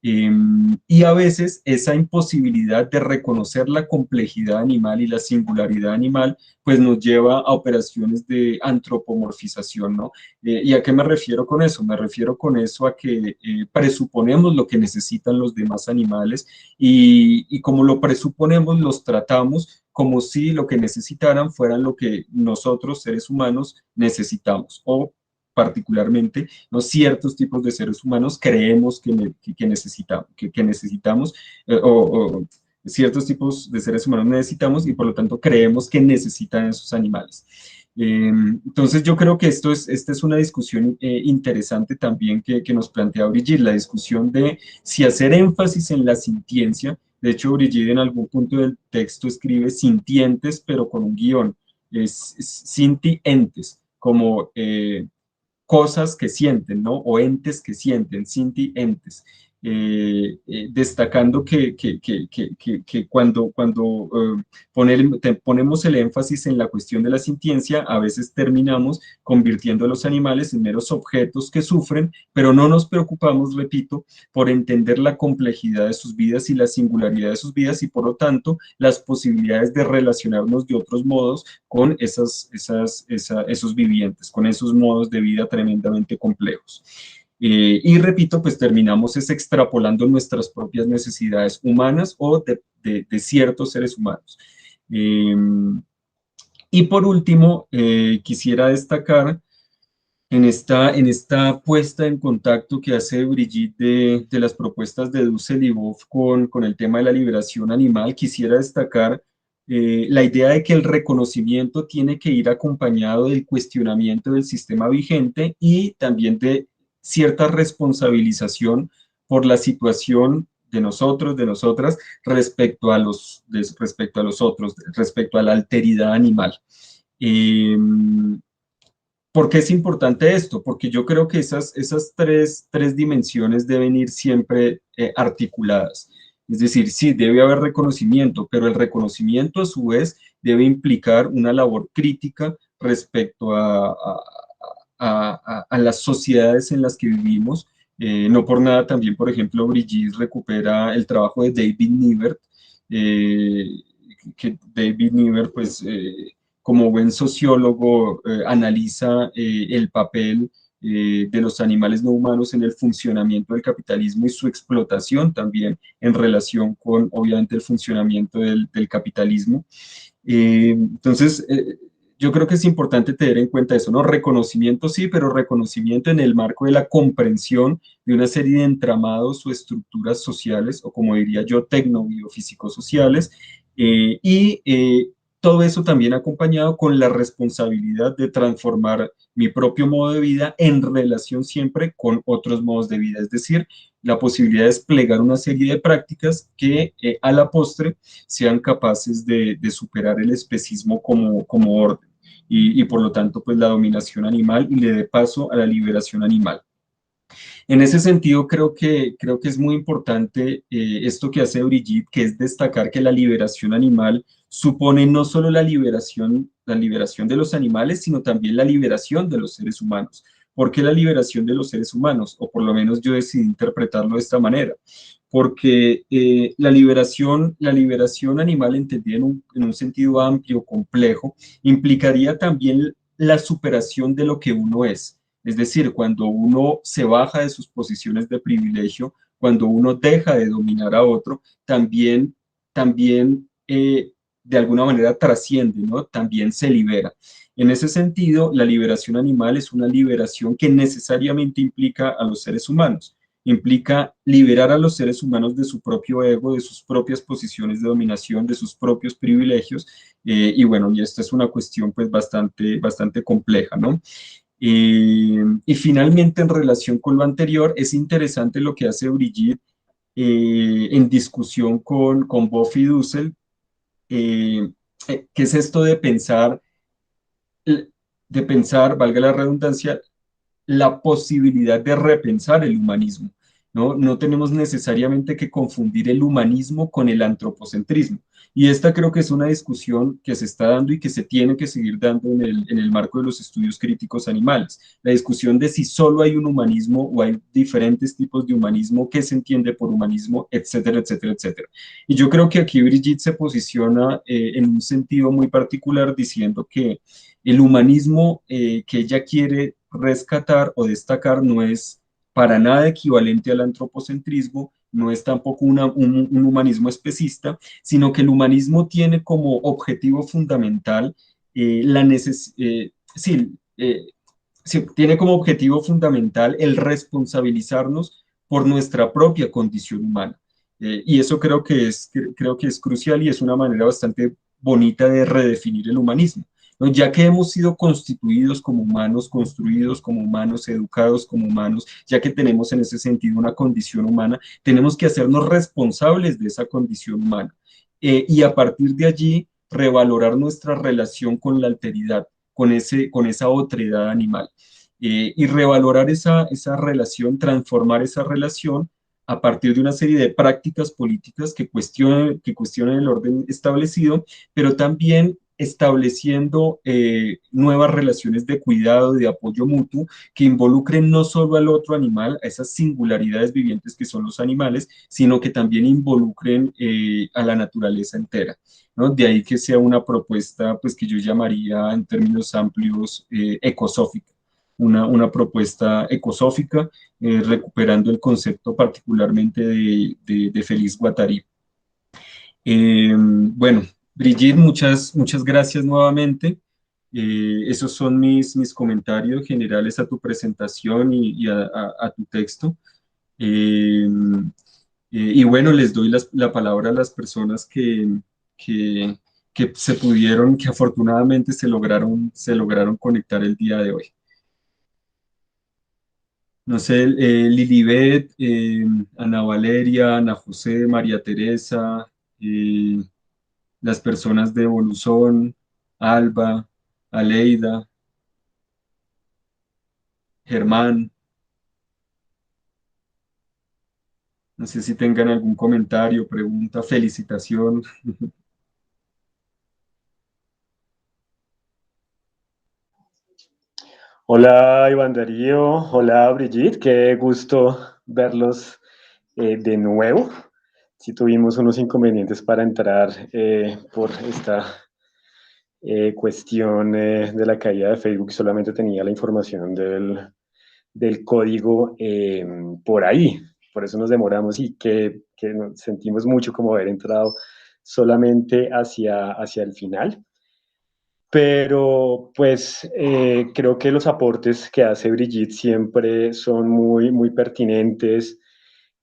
Y a veces esa imposibilidad de reconocer la complejidad animal y la singularidad animal, pues nos lleva a operaciones de antropomorfización, ¿no? ¿Y a qué me refiero con eso? Me refiero con eso a que presuponemos lo que necesitan los demás animales y como lo presuponemos, los tratamos como si lo que necesitaran fueran lo que nosotros, seres humanos, necesitamos o particularmente, ¿no? Ciertos tipos de seres humanos creemos que necesitamos o ciertos tipos de seres humanos necesitamos y por lo tanto creemos que necesitan esos animales. Entonces yo creo que esta es una discusión interesante también que nos plantea Brigitte, la discusión de si hacer énfasis en la sintiencia. De hecho, Brigitte en algún punto del texto escribe sintientes, pero con un guión, es sintientes, como cosas que sienten, ¿no? O entes que sienten, sinti entes. Destacando que cuando ponemos el énfasis en la cuestión de la sintiencia, a veces terminamos convirtiendo a los animales en meros objetos que sufren, pero no nos preocupamos, repito, por entender la complejidad de sus vidas y la singularidad de sus vidas y por lo tanto las posibilidades de relacionarnos de otros modos con esos vivientes, con esos modos de vida tremendamente complejos. Y repito, pues terminamos extrapolando nuestras propias necesidades humanas o de ciertos seres humanos. Eh, y por último, quisiera destacar en esta puesta en contacto que hace Brigitte de las propuestas de Dussel y Boff con el tema de la liberación animal, quisiera destacar la idea de que el reconocimiento tiene que ir acompañado del cuestionamiento del sistema vigente y también de cierta responsabilización por la situación de nosotros, de nosotras, respecto a los otros, respecto a la alteridad animal. Eh, ¿Por qué es importante esto? Porque yo creo que esas tres dimensiones deben ir siempre articuladas. Es decir, sí, debe haber reconocimiento, pero el reconocimiento a su vez debe implicar una labor crítica respecto a las sociedades en las que vivimos. No por nada también, por ejemplo, Brigitte recupera el trabajo de David Niebert, eh, que David Niebert, pues, como buen sociólogo, analiza el papel de los animales no humanos en el funcionamiento del capitalismo y su explotación también en relación con, obviamente, el funcionamiento del capitalismo. Entonces, yo creo que es importante tener en cuenta eso, ¿no? Reconocimiento sí, pero reconocimiento en el marco de la comprensión de una serie de entramados o estructuras sociales, o como diría yo, tecno-biofísicos sociales, y todo eso también acompañado con la responsabilidad de transformar mi propio modo de vida en relación siempre con otros modos de vida, es decir, la posibilidad de desplegar una serie de prácticas que a la postre sean capaces de superar el especismo como orden y por lo tanto pues la dominación animal y le dé paso a la liberación animal. En ese sentido, creo que es muy importante esto que hace Brigitte, que es destacar que la liberación animal supone no solo la liberación de los animales, sino también la liberación de los seres humanos. ¿Por qué la liberación de los seres humanos? O por lo menos yo decidí interpretarlo de esta manera. Porque la liberación animal entendida en un sentido amplio, complejo, implicaría también la superación de lo que uno es. Es decir, cuando uno se baja de sus posiciones de privilegio, cuando uno deja de dominar a otro, también de alguna manera trasciende, ¿no? También se libera. En ese sentido, la liberación animal es una liberación que necesariamente implica a los seres humanos, implica liberar a los seres humanos de su propio ego, de sus propias posiciones de dominación, de sus propios privilegios, y bueno, y esta es una cuestión pues bastante compleja, ¿no? Y finalmente, en relación con lo anterior, es interesante lo que hace Brigitte en discusión con Buffy Dussel, eh, que es esto de pensar, valga la redundancia, la posibilidad de repensar el humanismo, ¿no? No tenemos necesariamente que confundir el humanismo con el antropocentrismo. Y esta creo que es una discusión que se está dando y que se tiene que seguir dando en el marco de los estudios críticos animales. La discusión de si solo hay un humanismo o hay diferentes tipos de humanismo, qué se entiende por humanismo, etcétera, etcétera, etcétera. Y yo creo que aquí Brigitte se posiciona en un sentido muy particular diciendo que el humanismo que ella quiere rescatar o destacar no es para nada equivalente al antropocentrismo, no es tampoco un humanismo especista, sino que el humanismo tiene como objetivo fundamental la necesidad, sí, sí, tiene como objetivo fundamental el responsabilizarnos por nuestra propia condición humana. Y eso creo que es crucial y es una manera bastante bonita de redefinir el humanismo, ¿no? Ya que hemos sido constituidos como humanos, construidos como humanos, educados como humanos, ya que tenemos en ese sentido una condición humana, tenemos que hacernos responsables de esa condición humana. Y a partir de allí, revalorar nuestra relación con la alteridad, con esa otredad animal. Y revalorar esa relación, transformar esa relación a partir de una serie de prácticas políticas que cuestionen el orden establecido, pero también estableciendo nuevas relaciones de cuidado, de apoyo mutuo, que involucren no solo al otro animal, a esas singularidades vivientes que son los animales, sino que también involucren a la naturaleza entera, ¿no? De ahí que sea una propuesta pues, que yo llamaría en términos amplios ecosófica, una propuesta ecosófica, recuperando el concepto particularmente de Félix Guattari. Bueno, Brigitte, muchas gracias nuevamente. Esos son mis comentarios generales a tu presentación y a tu texto. Eh, y bueno, les doy la palabra a las personas que, que se pudieron, que afortunadamente se lograron conectar el día de hoy. No sé, Lilibet, Ana Valeria, Ana José, María Teresa, eh, las personas de Boluzón, Alba, Aleida, Germán. No sé si tengan algún comentario, pregunta, felicitación. Hola Iván Darío, hola Brigitte, qué gusto verlos de nuevo. Sí tuvimos unos inconvenientes para entrar por esta cuestión de la caída de Facebook, solamente tenía la información del código por ahí, por eso nos demoramos y que nos sentimos mucho como haber entrado solamente hacia el final. Pero pues creo que los aportes que hace Brigitte siempre son muy pertinentes.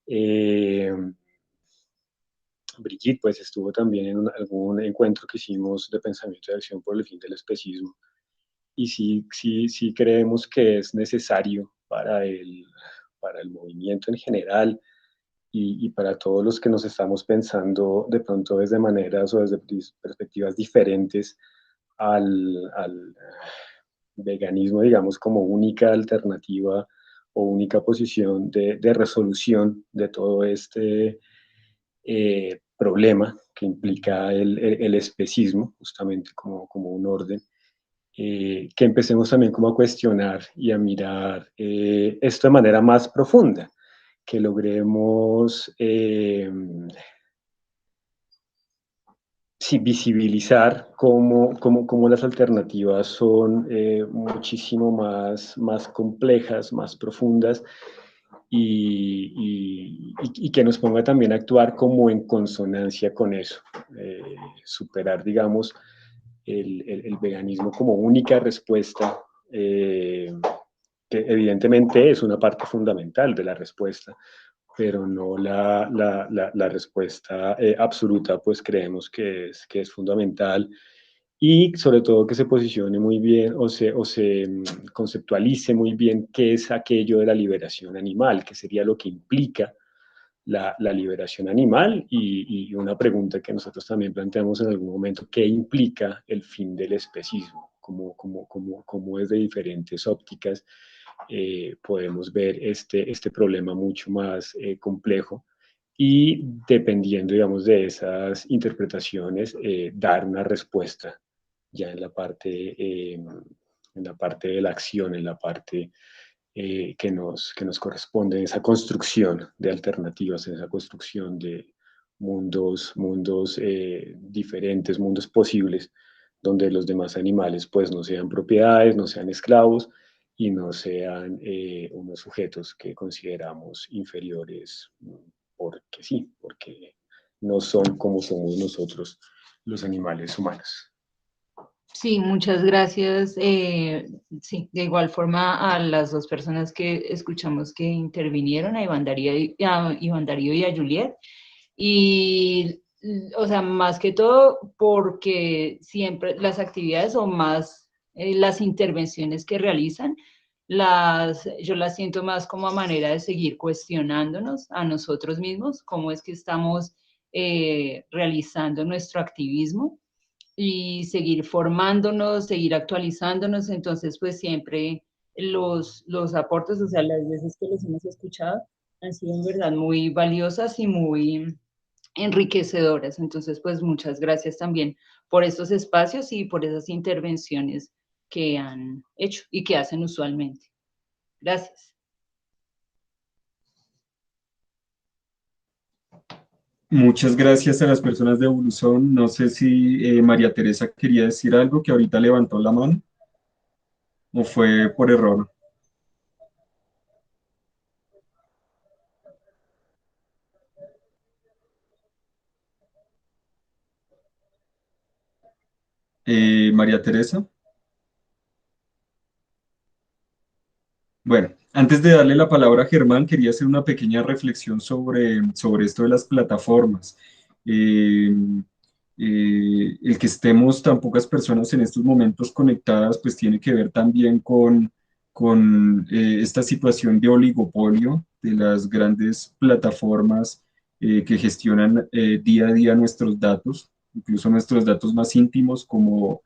Eh, Brigitte pues estuvo también en algún encuentro que hicimos de pensamiento y acción por el fin del especismo. Y sí creemos que es necesario para el movimiento en general y para todos los que nos estamos pensando de pronto desde maneras o desde perspectivas diferentes al veganismo, digamos, como única alternativa o única posición de resolución de todo este problema que implica el especismo, justamente como un orden, que empecemos también como a cuestionar y a mirar esto de manera más profunda, que logremos sí, visibilizar cómo las alternativas son muchísimo más complejas, más profundas y que nos ponga también a actuar como en consonancia con eso. Superar, digamos, el veganismo como única respuesta, que evidentemente es una parte fundamental de la respuesta, pero no la respuesta absoluta, pues creemos que es fundamental y sobre todo que se posicione muy bien o se conceptualice muy bien qué es aquello de la liberación animal, qué sería lo que implica la liberación animal y una pregunta que nosotros también planteamos en algún momento, ¿qué implica el fin del especismo? Cómo desde diferentes ópticas podemos ver este problema mucho más complejo y dependiendo, digamos, de esas interpretaciones, dar una respuesta ya en la parte de la acción, en la parte que nos corresponde, en esa construcción de alternativas, en esa construcción de mundos diferentes, mundos posibles, donde los demás animales pues no sean propiedades, no sean esclavos y no sean unos sujetos que consideramos inferiores porque sí, porque no son como somos nosotros los animales humanos. Sí, muchas gracias. Sí, de igual forma a las dos personas que escuchamos que intervinieron, a Iván Darío y a Juliet. Y, o sea, más que todo porque siempre las actividades o más las intervenciones que realizan, yo las siento más como a manera de seguir cuestionándonos a nosotros mismos, cómo es que estamos realizando nuestro activismo y seguir formándonos, seguir actualizándonos. Entonces, pues siempre los aportes, o sea, las veces que los hemos escuchado, han sido en verdad muy valiosas y muy enriquecedoras. Entonces, pues muchas gracias también por estos espacios y por esas intervenciones que han hecho y que hacen usualmente. Gracias. Muchas gracias a las personas de Boluzón. No sé si María Teresa quería decir algo, que ahorita levantó la mano, o fue por error. María Teresa. Bueno, antes de darle la palabra a Germán, quería hacer una pequeña reflexión sobre esto de las plataformas. Eh, el que estemos tan pocas personas en estos momentos conectadas, pues tiene que ver también con esta situación de oligopolio de las grandes plataformas que gestionan día a día nuestros datos, incluso nuestros datos más íntimos como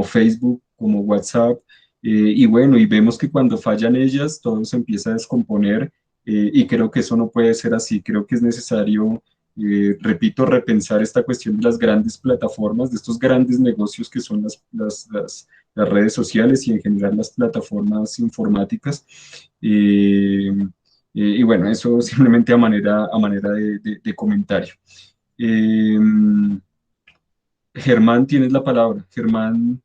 Facebook, como WhatsApp, y bueno, y vemos que cuando fallan ellas, todo se empieza a descomponer, y creo que eso no puede ser así. Creo que es necesario, repito, repensar esta cuestión de las grandes plataformas, de estos grandes negocios que son las redes sociales y en general las plataformas informáticas. Y bueno, eso simplemente a manera de comentario. Eh, Germán, tienes la palabra. Germán,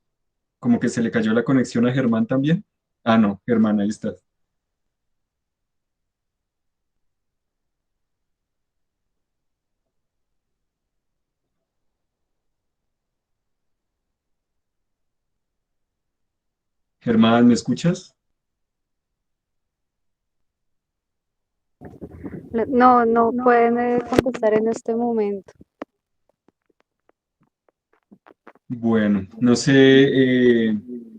como que se le cayó la conexión a Germán también. Ah, no, Germán, ahí está. Germán, ¿me escuchas? No, no pueden contestar en este momento. Bueno, no sé,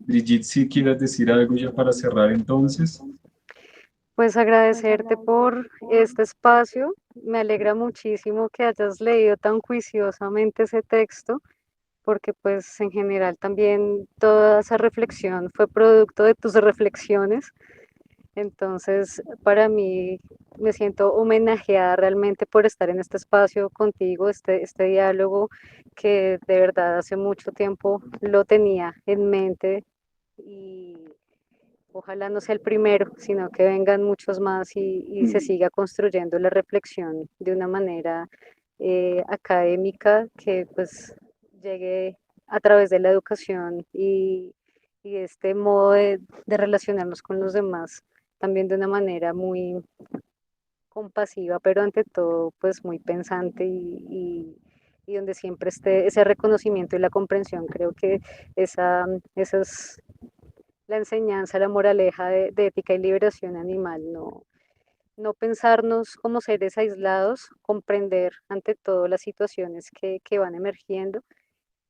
Brigitte, si quieres decir algo ya para cerrar entonces. Pues agradecerte por este espacio. Me alegra muchísimo que hayas leído tan juiciosamente ese texto, porque pues en general también toda esa reflexión fue producto de tus reflexiones. Entonces, para mí me siento homenajeada realmente por estar en este espacio contigo, este diálogo que de verdad hace mucho tiempo lo tenía en mente y ojalá no sea el primero, sino que vengan muchos más y se siga construyendo la reflexión de una manera académica que pues llegue a través de la educación y este modo de relacionarnos con los demás también de una manera muy compasiva, pero ante todo pues muy pensante y donde siempre esté ese reconocimiento y la comprensión. Creo que esa es la enseñanza, la moraleja de ética y liberación animal, no pensarnos como seres aislados, comprender ante todo las situaciones que van emergiendo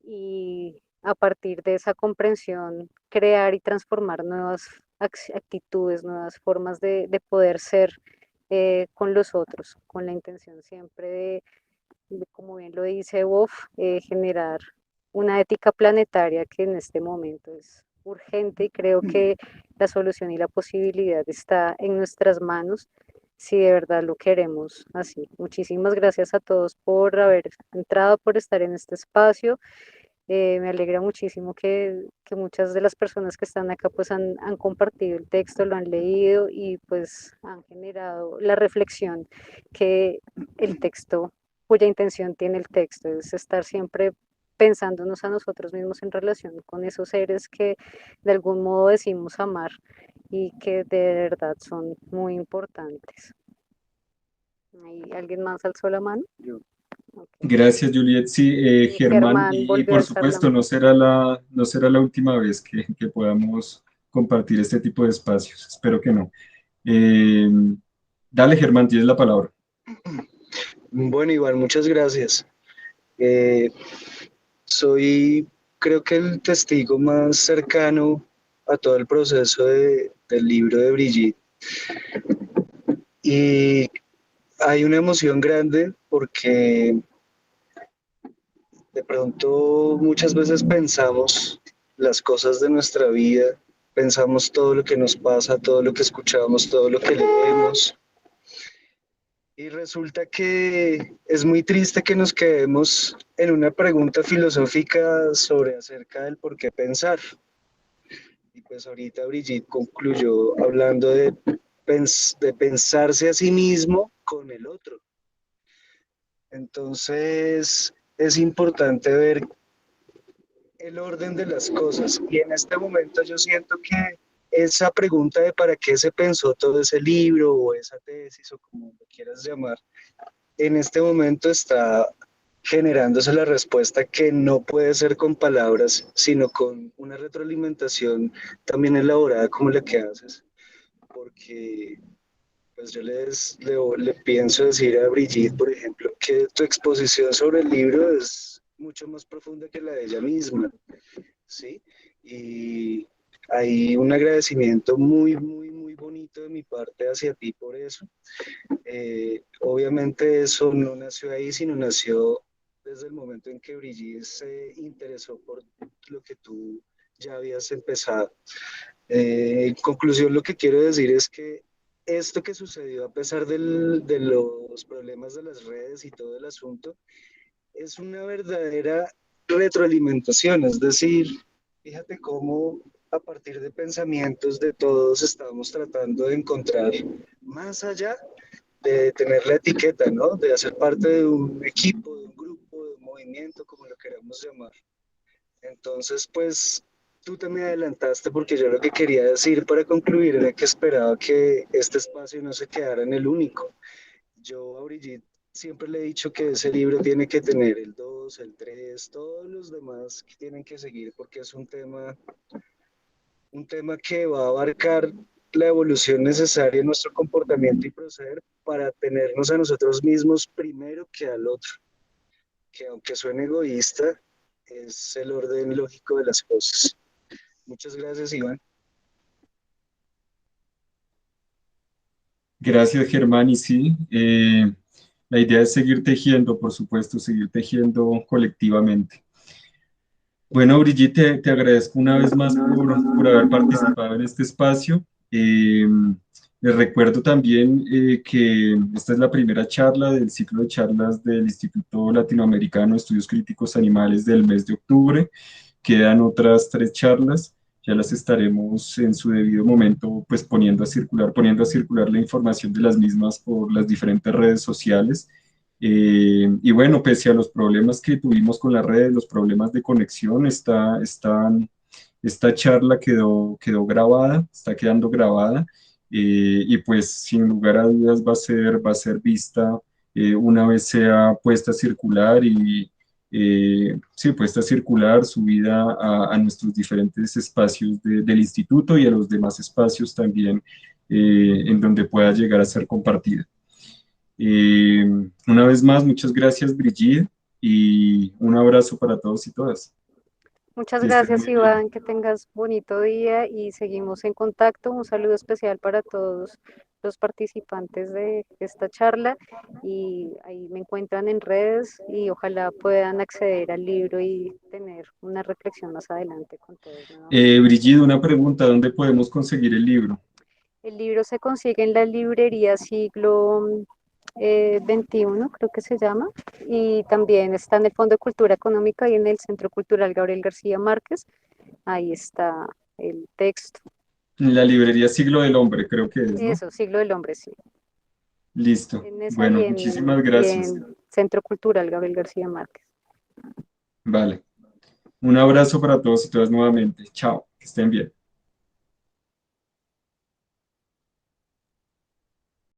y a partir de esa comprensión crear y transformar nuevas actitudes, nuevas formas de poder ser con los otros, con la intención siempre como bien lo dice Wolf, generar una ética planetaria que en este momento es urgente y creo que la solución y la posibilidad está en nuestras manos si de verdad lo queremos así. Muchísimas gracias a todos por haber entrado, por estar en este espacio. Me alegra muchísimo que muchas de las personas que están acá pues han compartido el texto, lo han leído y pues han generado la reflexión que el texto, cuya intención tiene el texto, es estar siempre pensándonos a nosotros mismos en relación con esos seres que de algún modo decimos amar y que de verdad son muy importantes. ¿Hay alguien más alzó la mano? Okay. Gracias, Juliet. Sí, Germán, Germán y volvió a por alzar la supuesto, mano. no será la última vez que podamos compartir este tipo de espacios. Espero que no. Eh, Dale, Germán, tienes la palabra. Bueno, igual, muchas gracias. Eh, Soy, creo que el testigo más cercano a todo el proceso del libro de Brigitte. Y hay una emoción grande porque de pronto muchas veces pensamos las cosas de nuestra vida, pensamos todo lo que nos pasa, todo lo que escuchamos, todo lo que leemos. Y resulta que es muy triste que nos quedemos en una pregunta filosófica sobre acerca del por qué pensar. Y pues ahorita Brigitte concluyó hablando de pensarse a sí mismo con el otro. Entonces es importante ver el orden de las cosas. Y en este momento yo siento que esa pregunta de para qué se pensó todo ese libro o esa tesis o como lo quieras llamar, en este momento está generándose la respuesta que no puede ser con palabras, sino con una retroalimentación también elaborada como la que haces. Porque pues yo le pienso decir a Brigitte, por ejemplo, que tu exposición sobre el libro es mucho más profunda que la de ella misma, ¿sí? Y hay un agradecimiento muy, muy, muy bonito de mi parte hacia ti por eso. Obviamente eso no nació ahí, sino nació desde el momento en que Brigitte se interesó por lo que tú ya habías empezado. En conclusión, lo que quiero decir es que esto que sucedió a pesar de los problemas de las redes y todo el asunto, es una verdadera retroalimentación, es decir, fíjate cómo a partir de pensamientos de todos estamos tratando de encontrar más allá de tener la etiqueta, ¿no? De hacer parte de un equipo, de un grupo, de un movimiento, como lo queramos llamar. Entonces, pues tú te me adelantaste porque yo lo que quería decir para concluir era que esperaba que este espacio no se quedara en el único. Yo a Brigitte siempre le he dicho que ese libro tiene que tener el 2, el 3, todos los demás que tienen que seguir porque es un tema que va a abarcar la evolución necesaria en nuestro comportamiento y proceder para tenernos a nosotros mismos primero que al otro, que aunque suene egoísta, es el orden lógico de las cosas. Muchas gracias, Iván. Gracias, Germán. Y sí, la idea es seguir tejiendo, por supuesto, seguir tejiendo colectivamente. Bueno, Brigitte, te agradezco una vez más por haber participado en este espacio. Les recuerdo también que esta es la primera charla del ciclo de charlas del Instituto Latinoamericano de Estudios Críticos Animales del mes de octubre. Quedan otras 3 charlas, ya las estaremos en su debido momento pues poniendo a circular la información de las mismas por las diferentes redes sociales. Y bueno, pese a los problemas que tuvimos con las redes, los problemas de conexión, esta charla quedó grabada, está quedando grabada, y pues sin lugar a dudas va a ser vista una vez sea puesta a circular y sí, puesta a circular, subida a nuestros diferentes espacios del instituto y a los demás espacios también en donde pueda llegar a ser compartida. Una vez más, muchas gracias, Brigitte, y un abrazo para todos y todas. Muchas Que estén gracias, muy bien. Iván, que tengas bonito día y seguimos en contacto. Un saludo especial para todos los participantes de esta charla y ahí me encuentran en redes y ojalá puedan acceder al libro y tener una reflexión más adelante con todos nuevamente. Brigitte, una pregunta, ¿dónde podemos conseguir el libro? El libro se consigue en la librería Siglo 21, creo que se llama, y también está en el Fondo de Cultura Económica y en el Centro Cultural Gabriel García Márquez. Ahí está el texto. En la librería Siglo del Hombre, creo que es, ¿no? Eso, Siglo del Hombre, sí. Listo. En esa Bueno, muchísimas y gracias. en Centro Cultural Gabriel García Márquez. Vale. Un abrazo para todos y todas nuevamente. Chao, que estén bien.